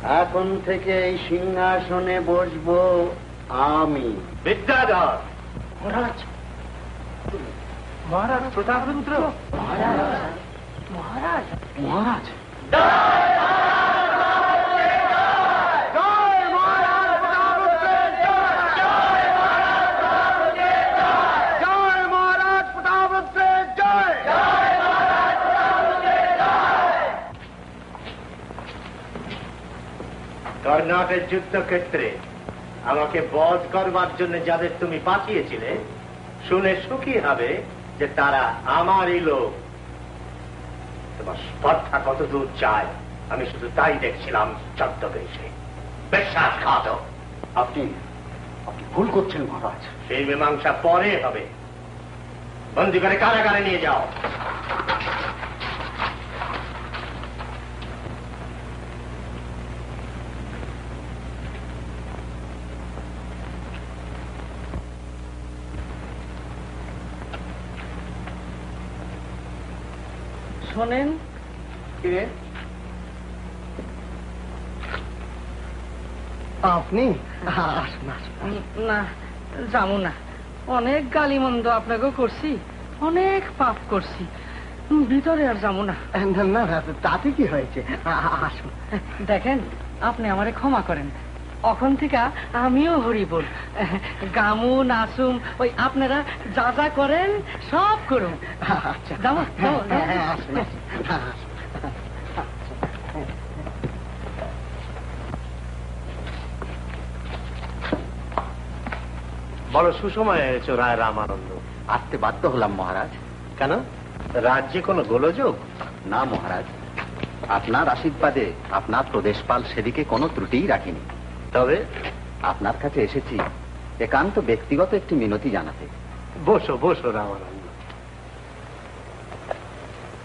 K: এখন থেকে এই সিংহাসনে বসবো আমি।
J: বিদ্যাধর।
D: মহারাজ, মহারাজ প্রতাপরুদ্র, মহারাজ, মহারাজ, মহারাজ।
J: কর্ণাটের যুদ্ধক্ষেত্রে আমাকে বধ করবার জন্য যাদের তুমি পাঠিয়েছিলে, শুনে সুখী হবে যে তারা আমারই লোক। তোমার স্পর্ধা কতদূর যায় আমি শুধু তাই দেখছিলাম ছদ্মবেশে। বিশ্বাসঘাতক।
K: আপনি আপনি ভুল করছেন মহারাজ।
J: সেই মীমাংসা পরে হবে। বন্দী করে কারাগারে নিয়ে যাও।
I: শোনেন,
D: আপনি
I: না যাবো না। অনেক গালিমন্দ আপনাকেও করছি, অনেক পাপ করছি, ভিতরে আর যাবো না।
D: না না, তাতে কি হয়েছে? আসুন।
I: দেখেন, আপনি আমারে ক্ষমা করেন। এখন থেকে আমিও হরি বল, গামু নাচুম, ওই আপনারা যা যা করেন সব করুন।
D: আচ্ছা,
I: যাবো।
J: বড় সুসময় হয়েছে রায় রামানন্দ।
K: আসতে বাধ্য হলাম মহারাজ।
J: কেন? রাজ্যে কোনো গোলযোগ?
K: না মহারাজ, আপনার আশীর্বাদে আপনার প্রদেশপাল সেদিকে কোনো ত্রুটিই রাখিনি।
J: তবে
K: আপনার কাছে এসেছি একান্ত ব্যক্তিগত একটি মিনতি জানাতে।
J: বসো বসো রামানন্দ।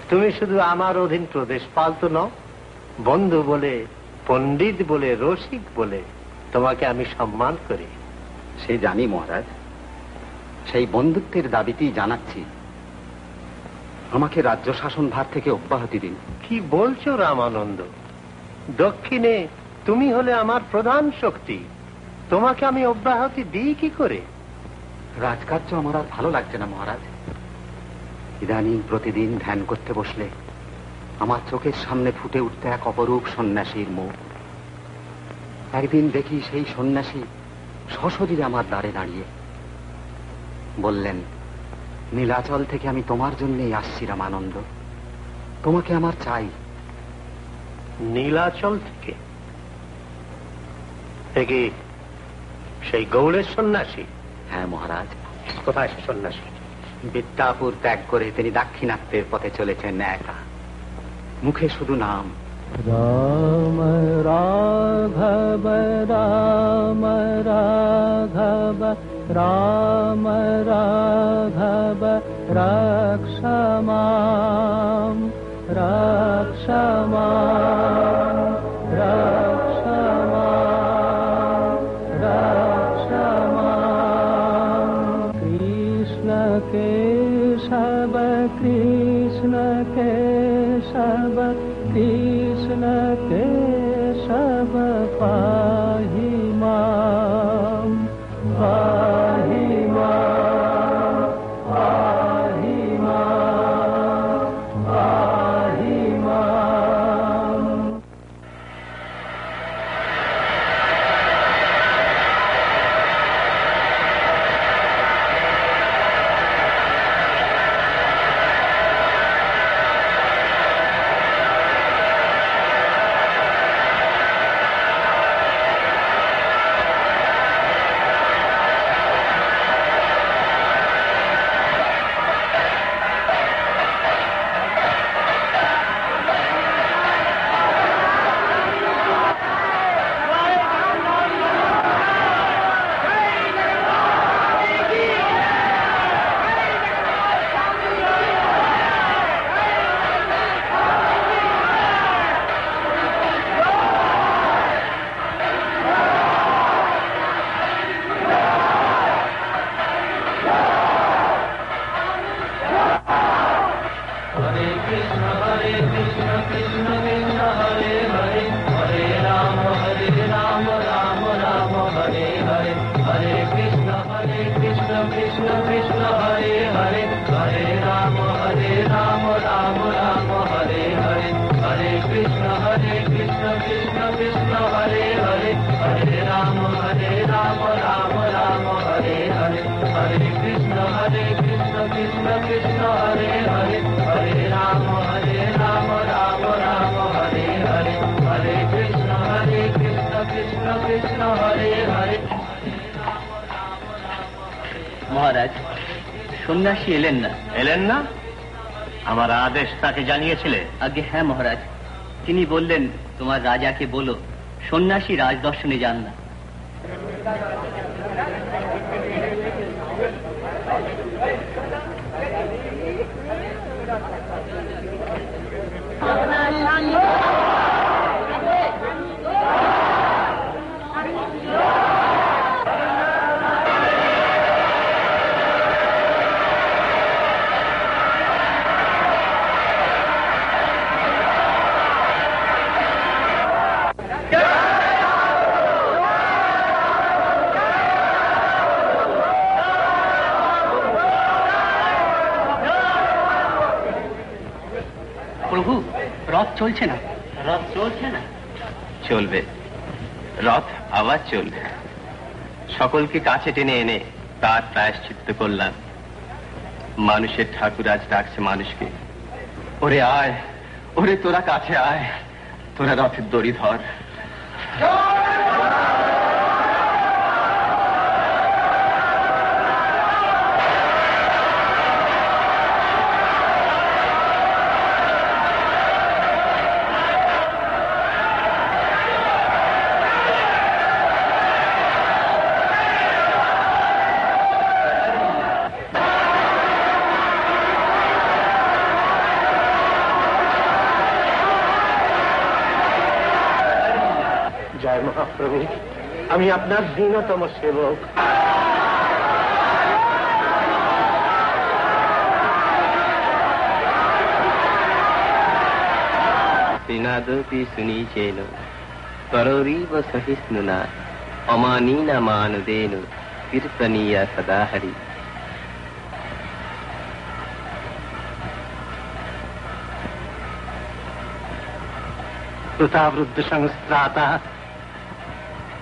J: তুমি শুধু আমার অধীন প্রদেশপাল তো নও, বন্ধু বলে, পণ্ডিত বলে, রসিক বলে তোমাকে আমি সম্মান করি।
K: সে জানি মহারাজ, সেই বন্ধুত্বের দাবিতেই জানাচ্ছি আমাকে রাজ্য শাসন ভার থেকে অব্যাহতি দিন।
J: কি বলছো রামানন্দ? দক্ষিণে তুমি হলে আমার প্রধান শক্তি, তোমাকে আমি অব্যাহতি দিই কি করে?
K: রাজকার্য আমার আর ভালো লাগছে না মহারাজ। ইদানিং প্রতিদিন ধ্যান করতে বসলে আমার চোখের সামনে ফুটে উঠতে এক অপরূপ সন্ন্যাসীর মুখ। একদিন দেখি সেই সন্ন্যাসী সশরীরে আমার দ্বারে দাঁড়িয়ে বললেন, নীলাচল থেকে আমি তোমার জন্যই আসছি রামানন্দ, তোমাকে আমার চাই।
J: নীলাচল থেকে? সেই গৌড়ের সন্ন্যাসী?
K: হ্যাঁ মহারাজ।
J: কোথায় সে সন্ন্যাসী?
K: বিদ্যাপুর ত্যাগ করে তিনি দাক্ষিণাত্যের পথে চলেছেন একা, মুখে শুধু নাম।
C: রাম রাঘব রাম রাঘব রাম রাঘব রক্ষমাম রক্ষমাম রক্ষমাম রক্ষমাম। কৃষ্ণ কেশব কৃষ্ণ কেশব কৃষ্ণ কেশব পাহি মাম পাহি মাম পাহি মাম পাহি মাম।
G: Krishna Krishna Krishna Hare Hare Hare Rama
C: হরে কৃষ্ণ কৃষ্ণ কৃষ্ণ হরে হরে হরে রাম রাম রাম হরে হরে হরে কৃষ্ণ কৃষ্ণ কৃষ্ণ হরে হরে হরে রাম রাম রাম হরে হরে হরে কৃষ্ণ কৃষ্ণ কৃষ্ণ হরে হরে।
I: মহারাজ, সন্ন্যাসী এলেন না।
J: এলেন না? আমার আদেশ তাকে জানিয়েছিলে?
I: আগে হ্যাঁ মহারাজ, তিনি বললেন তোমার রাজাকে বলো সন্ন্যাসী রাজদর্শনে যান না। প্রভু, রথ চলছে না। রথ চলছে না?
F: চলবে, রথ আবার চলবে। সকলকে কাছে টেনে এনে তার প্রায়শ্চিত্ত করলাম। মানুষের ঠাকুর আজ ডাকছে মানুষকে, ওরে আয়, ওরে তোরা কাছে আয়, তোরা রথের দড়ি ধর।
J: জয় মহাপ্রভু, আমি আপনার দীনতম সেবক।
F: শ্রীনাদপি সুনীচেন তরৈব সহিষ্ণুনা অমানীনা মানদেন কীর্তনীয়া সদা হরি।
J: প্রতাবরুদ্ধ সংস্ত্রাতা,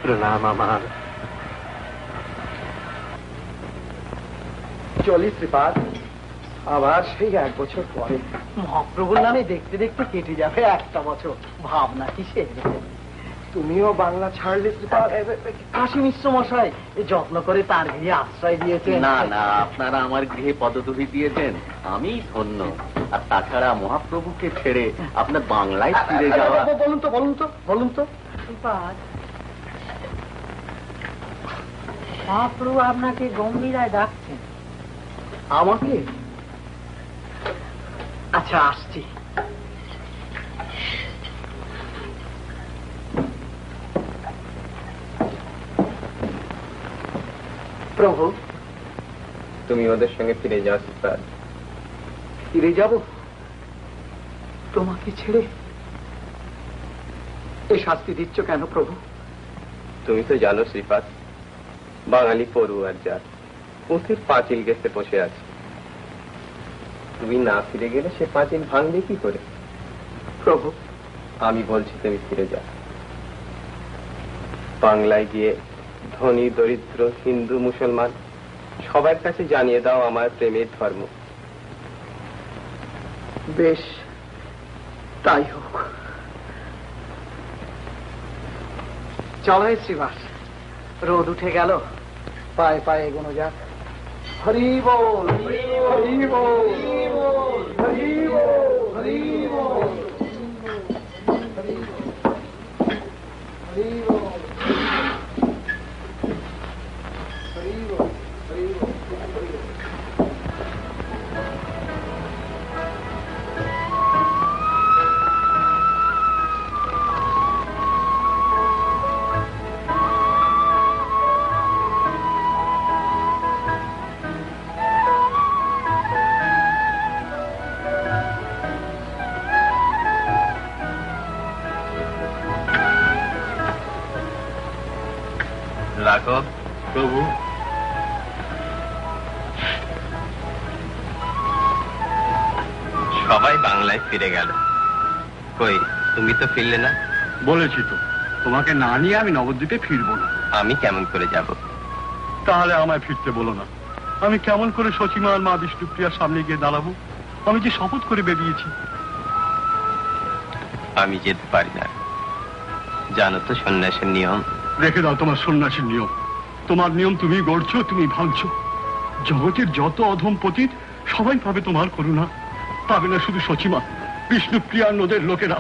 J: প্রণাম আমার।
D: চলি শ্রীপাদ, আবার সেই 1 বছর পরে। মহাপ্রভুর নামে দেখতে দেখতে কেটে যাবে 1টা বছর, ভাবনা কিসে? তুমিও বাংলা ছাড়লে শ্রীপাদ। কাশী মিশ্র মশাই যত্ন করে তার গৃহে আশ্রয় দিয়েছেন।
B: না না, আপনারা আমার গৃহে পদধূলি দিয়েছেন, আমি ধন্য। আর তাছাড়া মহাপ্রভুকে ছেড়ে আপনার বাংলায় ফিরে যাওয়া।
D: বলুন তো
I: শ্রীপাদ, মহাপ্রভু আপনাকে গম্ভীরায় ডাকছেন।
D: আমাকে? আচ্ছা, আসছি। প্রভু,
F: তুমি ওদের সঙ্গে ফিরে যাও শ্রীপাদ।
D: ফিরে যাব তোমাকে ছেড়ে? এই শাস্তি দিচ্ছ কেন প্রভু?
F: তুমি তো জানো শ্রীপাদ, বাঙালি পড়ুয়ার জাত, পুঁথির পাঁচিল গেছে বসে আছে। তুমি না ফিরে গেলে সে পাঁচিল ভাঙবে কি করে?
D: প্রভু,
F: আমি বলছি তুমি ফিরে যাও। বাংলায় গিয়ে ধনী দরিদ্র হিন্দু মুসলমান সবার কাছে জানিয়ে দাও আমার প্রেমের ধর্ম।
D: বেশ, তাই হোক। চলো শ্রীবাস, রোদ উঠে গেল, পায়ে পায়ে এগোনো যাক। হরি বল, হরি বল, হরি বল, হরি বল, হরি বল, হরি বল, হরি বল।
F: রাখো প্রভু। সবাই বাংলায় ফিরে গেল, কই তুমি তো ফিরলে না।
L: বলেছি তো, তোমাকে না নিয়ে আমি নবদ্বীপে ফিরবো না।
F: আমি কেমন করে যাব?
L: তাহলে আমায় ফিরতে বলো না। আমি কেমন করে সচিমা আর মা বিষ্ণুপ্রিয়ার সামনে গিয়ে দাঁড়াবো? আমি যে শপথ করে বেরিয়েছি।
F: আমি যেতে পারি না, জানো তো সন্ন্যাসের নিয়ম।
L: রেখে দাও তোমার সন্ন্যাসীর নিয়ম। তোমার নিয়ম তুমি গড়ছো, তুমি ভাঙছো। জগতের যত অধম পতিত সবাই পাবে তোমার করুণা, পাবে না শুধু সচিমা, বিষ্ণুপ্রিয়া নদের লোকেরা।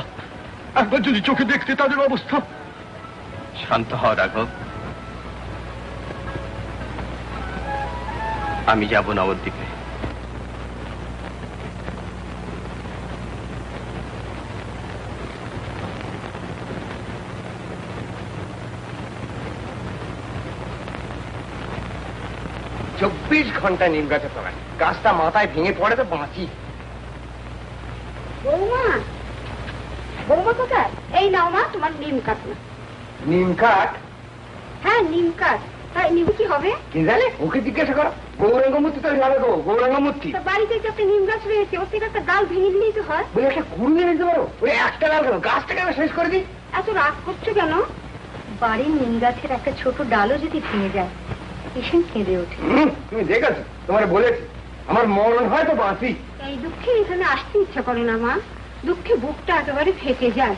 L: একবার যদি চোখে দেখতে তাদের অবস্থা।
F: শান্ত হও রাঘব, আমি যাব নবদ্বীপে।
D: চব্বিশ ঘন্টা নিম গাছে তলায়, গাছটা মাথায় ভেঙে পড়ে তো বাঁচি।
H: বৌমা, বৌমা কোথায়? এই নাও মা তোমার নিম কাঠ।
D: নিম কাঠ?
H: হ্যাঁ নিম কাঠ। তাই নিম কি হবে?
D: কি জানে, ওকে জিজ্ঞাসা করো। গৌরাঙ্গ মূর্তি তো যাবে গো, গৌরাঙ্গ মূর্তি।
H: বাড়িতে যে একটা নিম গাছ রয়েছে, ওর থেকে একটা ডাল ভেঙে দিলেই তো হয়।
D: বলে একটা কুড়ি নিয়ে নিতে পারো? ওই একটা ডাল কেন, গাছটাকে আমি শেষ করে দিই।
H: এত রাগ করছো কেন? বাড়ির নিম গাছের একটা ছোট ডালও যদি ভেঙে যায়, ভীষণ কেঁদে ওঠে।
D: তুমি দেখেছো, তোমার বলেছি আমার মরণ হয় তো বাঁচি।
H: এই দুঃখে এখানে আসতে ইচ্ছা করে না মা, দুঃখে বুকটা একেবারে ফেটে যায়।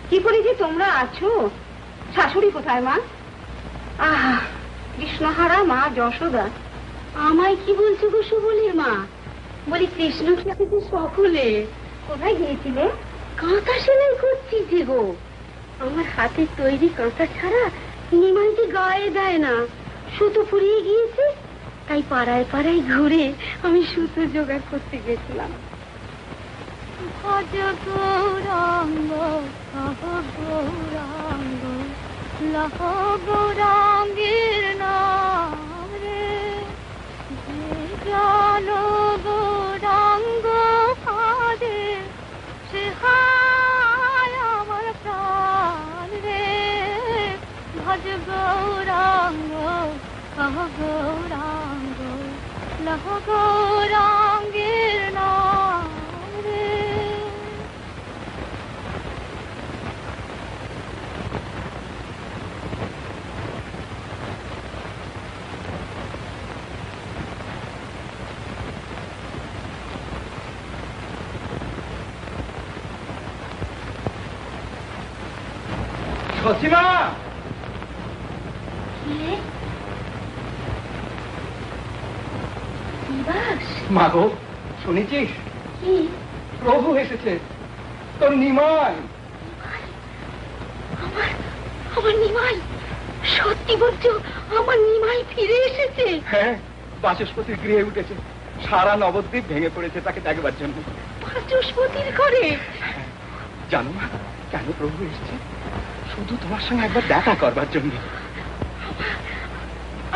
H: কি করে যে তোমরা আছো? শাশুড়ি কোথায় মা? আহা, কৃষ্ণহারা মা যশোদা। আমায় কি বলছো গো সুবলের মা? বলি কৃষ্ণ সাথে সকলে কোথায় গিয়েছিলে? কাঁথা সেলাই করছি যে গো। আমার হাতের তৈরি কাঁথা ছাড়া নিমাইকে গায়ে দেয় না, সুতো ফুরিয়ে গিয়েছে, তাই পাড়ায় পাড়ায় ঘুরে আমি সুতো জোগাড় করতে গেছিলাম। ভজ গৌরাঙ্গ সহ গৌরাঙ্গ লহ গৌরাঙ্গের নাম রে, জল গৌরাঙ্গ পাদে সে হায় আমার প্রাণ রে। ভজ গৌরাঙ্গ সহ গৌরাঙ্গ লহ গৌরাঙ্গের নাম রে।
D: সচিমা! মা গো, শুনেছিস?
H: কি?
D: প্রভু এসেছে, তোর নিমাই।
H: আমার নিমাই? সত্যি বলছো? আমার নিমাই ফিরে এসেছে?
D: হ্যাঁ, বাচস্পতির গৃহে উঠেছে। সারা নবদ্বীপ ভেঙে পড়েছে তাকে দেখবার জন্য।
H: বাচস্পতির ঘরে?
D: জানো না কেন প্রভু এসেছে? শুধু তোমার সঙ্গে একবার দেখা করবার জন্য।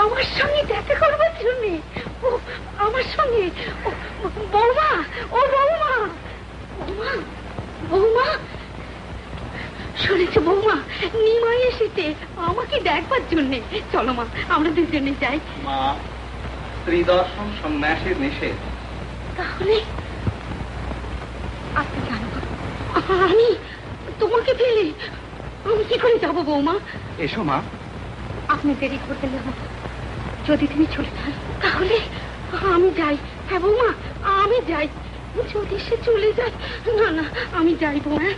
H: আমার সঙ্গে দেখা করবার জন্য? ও আমার সঙ্গে? বৌমা, ও বৌমা, বৌমা, বৌমা, শুনেছো বৌমা? নিমাই এসেছে আমাকে দেখবার জন্য। চলো মা, আমরা দুজনে যাই।
D: মা, স্ত্রী দর্শন সন্ন্যাসীর নিষেধ।
H: তাহলে আপনি জানো, আমি তোমাকে ফেলে আমি কি করে যাবো বৌমা?
D: এসো মা।
H: আপনি দেরি করতে যাবো, যদি তুমি চলে যান তাহলে আমি যাই। হ্যাঁ বৌমা, আমি যাই। যদি সে চলে যায়, না না আমি যাই বৌমা,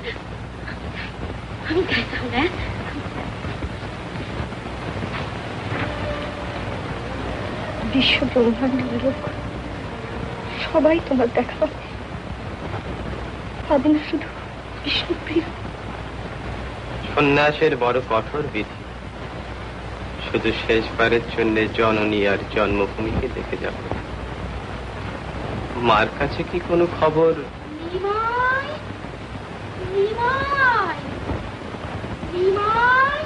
H: আমি যাই তাহলে। বিশ্ব ব্রহ্মাণ্ডের লোক সবাই তোমার দেখা পাবে, পাবে না শুধু বিষ্ণুপ্রিয়া।
F: সন্ন্যাসের বড় কঠোর বিধি, শুধু শেষবারের জন্য জননী আর জন্মভূমিকে দেখে যাব। মার কাছে কি কোনো খবর?
H: নিমাই, নিমাই, নিমাই,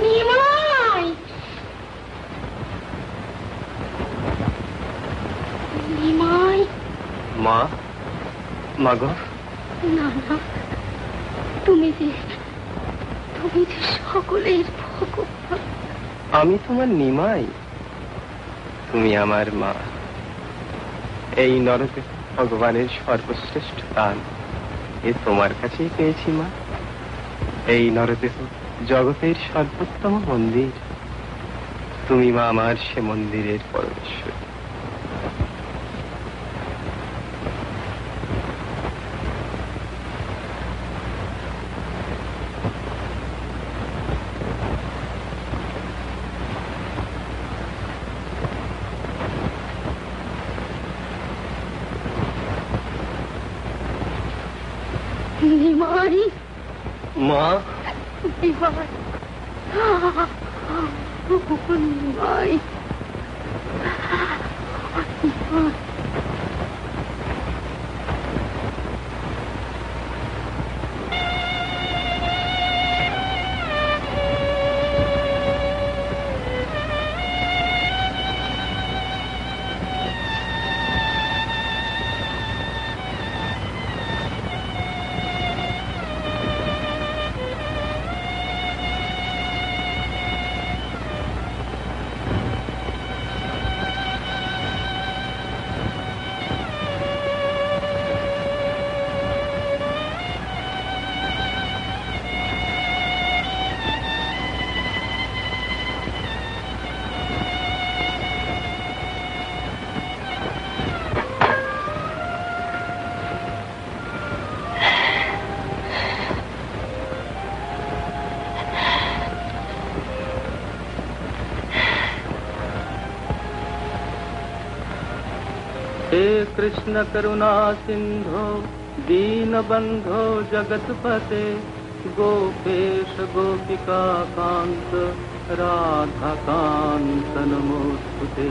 H: নিমাই, নিমাই।
F: মা, মাগো।
H: না না, তুমি যে সকলের ভগবান।
F: আমি তোমার নিমাই, তুমি আমার মা। এই নরকে ভগবানের সর্বশ্রেষ্ঠ দান। এ তোমার কাছেই পেয়েছি মা। এই নরদেহ জগতের সর্বোত্তম মন্দির, তুমি মা আমার সে মন্দিরের পরমেশ্বর।
H: নিমাই,
F: মা,
H: নিমাই, নিমাই,
C: हे कृष्ण करुणा सिंधो दीनबंधो जगतपते गोपेश गोपिका कांत राधा कांत नमोस्तुते।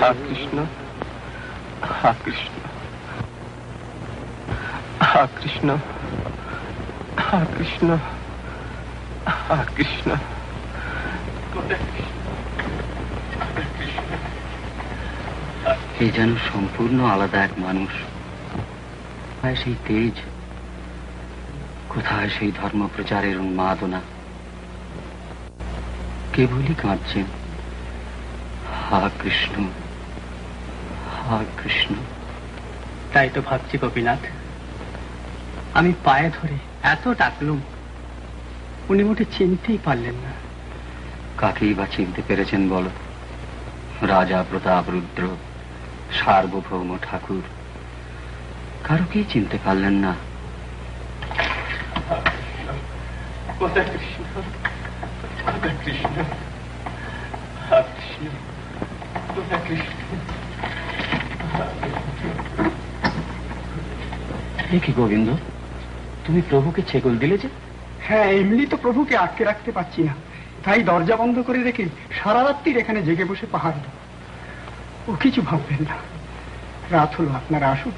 F: हा कृष्ण, हा कृष्ण, हा कृष्ण, हा कृष्ण, हा कृष्ण।
B: এ যেন সম্পূর্ণ আলাদা এক মানুষ। কোথায় সেই তেজ, কোথায় সেই ধর্ম প্রচারের উন্মাদনা? কেবলই কাঁদছেন, হা কৃষ্ণ, হা কৃষ্ণ।
I: তাই তো ভাবছি গোপীনাথ, আমি পায়ে ধরে এত ডাকলুম, উনি মোটে চিনতেই পারলেন না।
B: কাকেই বা চিনতে পেরেছেন বলো? রাজা প্রতাপ রুদ্র, সার্বভৌম ঠাকুর, কারোকেই চিনতে পারলেন না। কি গোবিন্দ, তুমি প্রভুকে ছেগল দিলে যে?
G: হ্যাঁ, এমনি তো প্রভুকে আটকে রাখতে পারছি না, তাই দরজা বন্ধ করে রেখে সারা রাত্রির এখানে জেগে বসে পাহাড় দিই। ও কিছু ভাববেন না, রাত হলো, আপনারা আসুন।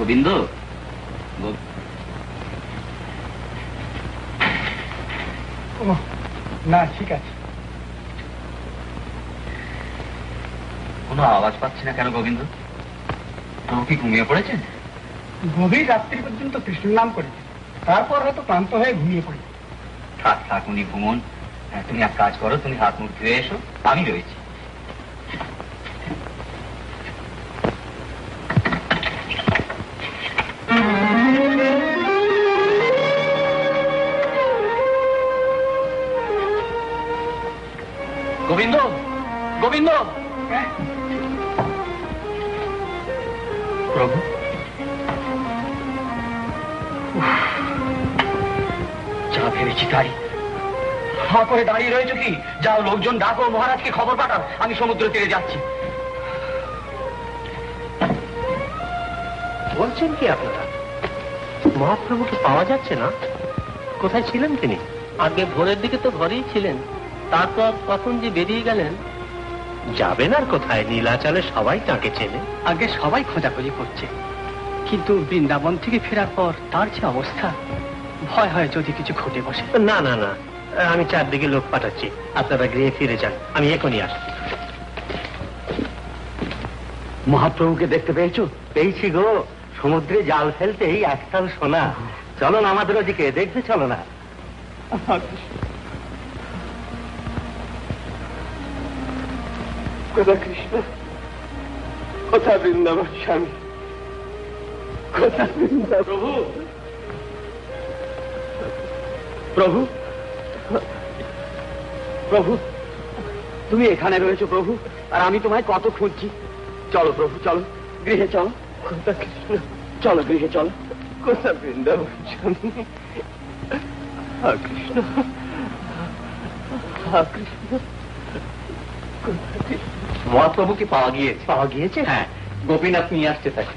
B: গোবিন্দ,
G: না ঠিক আছে।
B: কোনো আওয়াজ পাচ্ছি না কেন গোবিন্দ? প্রভু কি ঘুমিয়ে পড়েছেন?
G: গভীর রাত্রি পর্যন্ত কৃষ্ণের নাম করেছে, তারপর হয়তো ক্লান্ত হয়ে ঘুমিয়ে পড়ে।
B: থাক থাক, উনি ঘুমন। তুমি এক কাজ করো, তুমি হাত মুখ ধুয়ে এসো, আমি রয়েছি।
I: গোবিন্দ, গোবিন্দ,
B: প্রভু, যা ভেবেছি তাই। হা করে দাঁড়িয়ে রয়েছে কি? যাও, লোকজন ডাকো, মহারাজকে খবর পাঠাও, আমি সমুদ্র তীরে যাচ্ছি।
J: বলছেন কি আপনারা? মহাপ্রভুকে পাওয়া যাচ্ছে না? কোথায় ছিলেন তিনি? আগে ভোরের দিকে তো ঘরেই ছিলেন, তারপর কখন যে বেরিয়ে গেলেন। যাবেন আর কোথায়? নীলাচলে সবাই তাকে চেনে।
G: আগে সবাই খোঁজাখুঁজি করছে, কিন্তু বৃন্দাবন থেকে ফেরার পর তার যে অবস্থা, ভয় হয় যদি কিছু ঘটে বসে।
J: না না না, আমি চারদিকে লোক পাঠাচ্ছি, আপনারা গৃহে ফিরে যান, আমি এখনই আসছি।
K: মহাপ্রভুকে দেখতে পেয়েছো? পেয়েছি গো, সমুদ্রে জাল ফেলতেই একটাল সোনা। চলো না আমাদের ওদিকে দেখতে, চলো না।
J: কোথা কৃষ্ণ, কোথা বৃন্দাবন স্বামী, কোথা বৃন্দাবন?
B: প্রভু, প্রভু, প্রভু, তুমি এখানে রয়েছো প্রভু, আর আমি তোমায় কত খুঁজছি। চলো প্রভু, চলো গৃহে, চলো।
J: কোথা কৃষ্ণ,
B: চলো গৃহে, চলো।
J: কোথা বৃন্দাবন স্বামী? হা কৃষ্ণ, হা কৃষ্ণ।
B: মহাপ্রভুকে পাওয়া গিয়েছে।
J: পাওয়া গিয়েছে?
B: হ্যাঁ, গোপীনাথ নিয়ে আসছে তাকে।